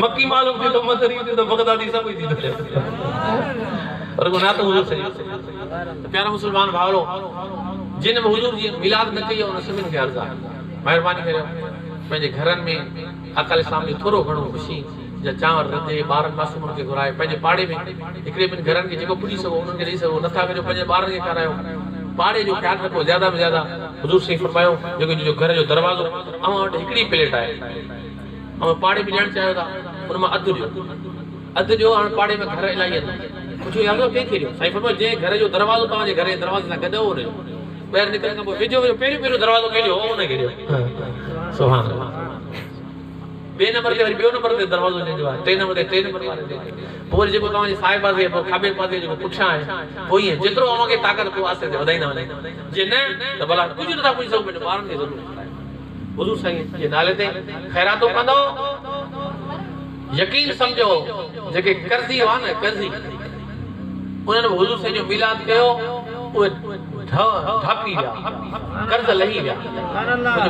मक्की मालूम थी तो मदनी थी तो बगदादी सभु थी रुगो नातो हुजूर सही प्यारा मुस्लमान भाउरो जिन में हुजूर जी मिलाद न कई उन सभिनि खे अर्ज़ आहे महिरबानी करियो पंहिंजे घरनि में अकाल इस्लाम जो थोरो घणो ख़ुशी या चांवर रंधे ॿारनि मासूमनि खे घुराए पंहिंजे पाड़े में हिकिड़े ॿिनि घरनि खे जेको पुॼी सघो उन्हनि खे ॾेई सघो नथा कजो पंहिंजे ॿारनि खे खारायो पाड़े जो ख़्यालु रखो ज़्यादा में ज़्यादा हुजूर सही फरमायो जेको घर जो दरवाज़ो अवां वटि हिकिड़ी प्लेट आहे ऐं पाड़े में ॾियणु चाहियो था उन मां अधु ॾियो हाणे पाड़े में घर इलाही आहिनि कुझु यादो कंहिंखे ॾियो साईं फरमायो जंहिं घर जो दरवाज़ो तव्हांजे घर जे दरवाज़े सां गॾु हो हुनजो ॿाहिरि निकिरण खां पोइ पहिरियों दरवाज़ो कंहिंजो हो हुनखे ॾियो सुभाणे बे नंबर ते वरी ॿियो नंबर ते दरवाज़ो ॾिजो आहे 3 नंबर ते 3 नंबर वारे ते पोइ जेको तव्हांजे साए पासे पोइ खाॿे पासे जेको पुठियां आहे पोइ ईअं जेतिरो अवांखे ताक़त पोइ आस्ते आस्ते वधाईंदा वञे जे न त भला कुझु नथा पुॼी सघो पंहिंजे ॿारनि खे ज़रूरु हुजूर साईं जे नाले ते ख़ैरातो कंदो यकीन सम्झो जेके कर्ज़ी हुआ न कर्ज़ी उन्हनि हुजूर साईं जो मिलाद कयो उहे ढापी विया कर्ज़ लही विया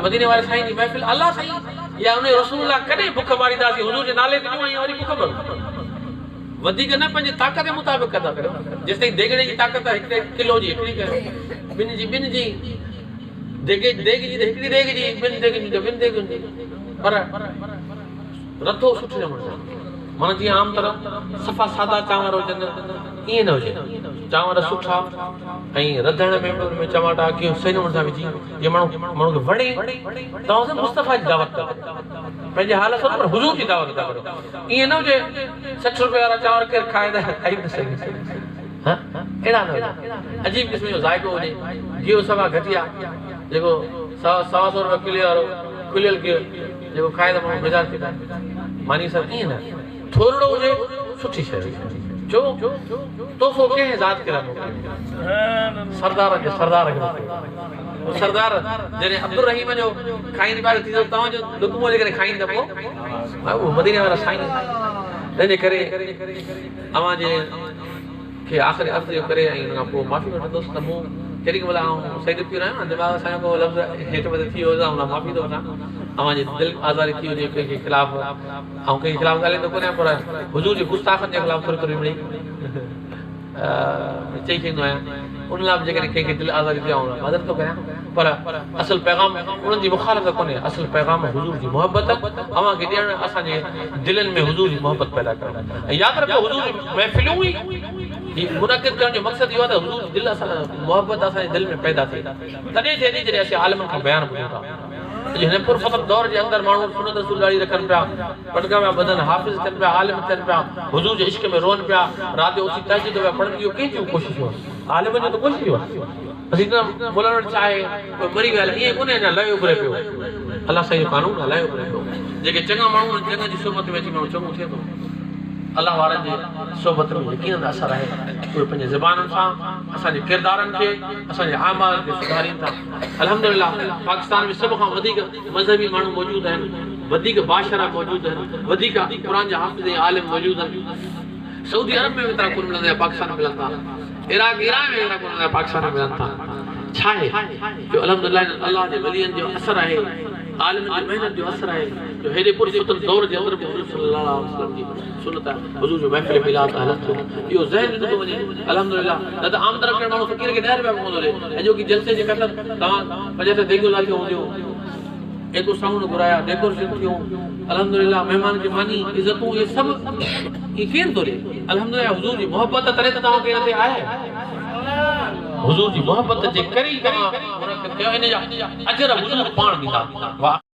मदीने वारे साईं जी महफ़िल अल्लाह साईं या उन रसूलुल्लाह कॾहिं भुख मारींदासीं हुजूर जे नाले ते ॾियूं ऐं वरी भुख भर वधीक न पंहिंजे ताक़त जे मुताबिक़ कंदा करियो जेसिताईं देगड़े जी ताक़त आहे हिकिड़े किलो जी हिकिड़ी कयो ॿिनि जी देग जी हिकिड़ी देग जी ॿिनि देगुनि जी ॿिनि देगुनि जी पर रधो सुठे नमूने सां माना जीअं आम तरह सफ़ा सादा चांवर हुजनि ईअं न हुजे चांवर सुठा ऐं रधण में टमाटा कीअं सही नमूने सां विझी जीअं माण्हू खे वणे तव्हां मुस्तफ़ा जी दावत कयो पंहिंजे हाल सां पर हुजूर जी दावत था करो ईअं न हुजे 60 रुपए वारा चांवर केरु खाए त खाई न सघे अहिड़ा न अजीब क़िस्म जो ज़ाइक़ो हुजे गियो सवा घटिया जेको 100 रुपए किलो वारो खुलियल गियो जेको खाए त माण्हू बेज़ार थी पए मानी सर ईअं न थोरो हुजे सुठी शइ जो तोहफ़ो कंहिं ज़ात खे सरदार खे सरदार जॾहिं अब्दुल रहीम जो खाईंदी बार थी तव्हांजो लुकमो जे करे खाईंदा पोइ उहो मदीने वारा साईं तंहिंजे करे अवां जे खे आख़िरी अर्ज़ जो करे ऐं हुन खां पोइ माफ़ी वठंदुसि त मूं केॾी महिल आउं सही थी रहियो न दिमाग़ असांजो को लफ़्ज़ हेठि मथे थी वियो हुन माफ़ी थो वठां अवां जी दिलि आज़ादी थी हुजे कंहिंखे ख़िलाफ़ ऐं कंहिंखे ख़िलाफ़ ॻाल्हाईंदो कोन्हे पर हुजूर जे गुस्ताखनि जे ख़िलाफ़ थोरी मिड़ी चई छॾींदो आहियां उन लाइ जेकॾहिं कंहिंखे दिलि आज़ारी ॾियां मदद थो कयां पर असल पैगाम उन्हनि जी मुखालफ़त कोन्हे असल पैगाम हुज़ूर जी मोहबत अव्हांखे ॾियणु असांजे दिलनि में हुज़ूर जी मोहबत पैदा करणु ऐं यादि रखो हुज़ूर जी महफ़िलूं ई मुनक़िद करण जो मक़सदु इहो आहे त हुज़ूर जी दिलि असां मोहबत असांजे दिलि में पैदा थिए तॾहिं थिए थी जॾहिं असीं आलिमनि खां बयानु ॿुधूं था हिन पुरफ़तह दौर जे अंदरि माण्हू सुनत रसूल ॾाढी रखनि पिया पटका पिया ॿधनि हाफ़िज़ थियनि पिया आलिम थियनि पिया हुज़ूर जे इश्क में रोअनि पिया राति जो उथी तहज्जुद पिया पढ़नि इहो कंहिंजी कोशिशि आहे आलिमनि जो त कोशिशि आहे असीं न बोलणु चाहे कोई मरी विया ईअं कोन्हे अञा लयो उभरे पियो अलाह साईं जो कानून आहे लयो उभरे पियो जेके चङा माण्हू आहिनि चङनि जी सोबत में अची माण्हू चङो थिए थो अलाह वारनि जे सोबत में यकीनन असरु आहे उहे पंहिंजे ज़बानुनि सां असांजे किरदारनि खे असांजे आमाल खे सुधारीनि था अल्हम्दुलिल्लाह पाकिस्तान में सभ खां वधीक मज़हबी माण्हू मौजूदु आहिनि वधीक बाशरा मौजूदु आहिनि वधीक क़ुरान जा हाफ़िज़ ऐं आलिम मौजूदु आहिनि सऊदी अरब में एतिरा कोन मिलंदा पाकिस्तान में मिलनि था इराक ईरान में एतिरा कोन मिलंदा पाकिस्तान में मिलनि था छा आहे जो अल्हम्दुलिल्लाह अल्लाह जे वलियनि जो असरु आहे आलिमनि जी महिनत जो असरु आहे जो हेॾे पुरसुतल दौर जे अंदरि हुज़ूर सल्लल्लाहु अलैहि वसल्लम जी सुनत हुज़ूर जो महफ़िल मिलाद हलत थियो इहो ज़हन में नथो वञे अल्हम्दुलिल्लाह न त आमदर करण माण्हू फ़क़ीर खे 10 रुपया पवंदो ॾे ऐं जो की जलसे जे ख़तर तव्हां पंहिंजे त देगुल थियो हूंदियो एको साउंड घुराया डेकोरेशन थियो अल्हम्दुलिल्लाह महिमान खे मानी इज़तूं इहे सभु इहे केरु थो ॾे अल्हम्दुलिल्लाह हुज़ूर जी मोहबत तॾहिं त तव्हांखे हिते आहे हुज़ूर जी मोहबत जे करे ई तव्हां इन जा अजर हुज़ूर पाण ॾींदा वाह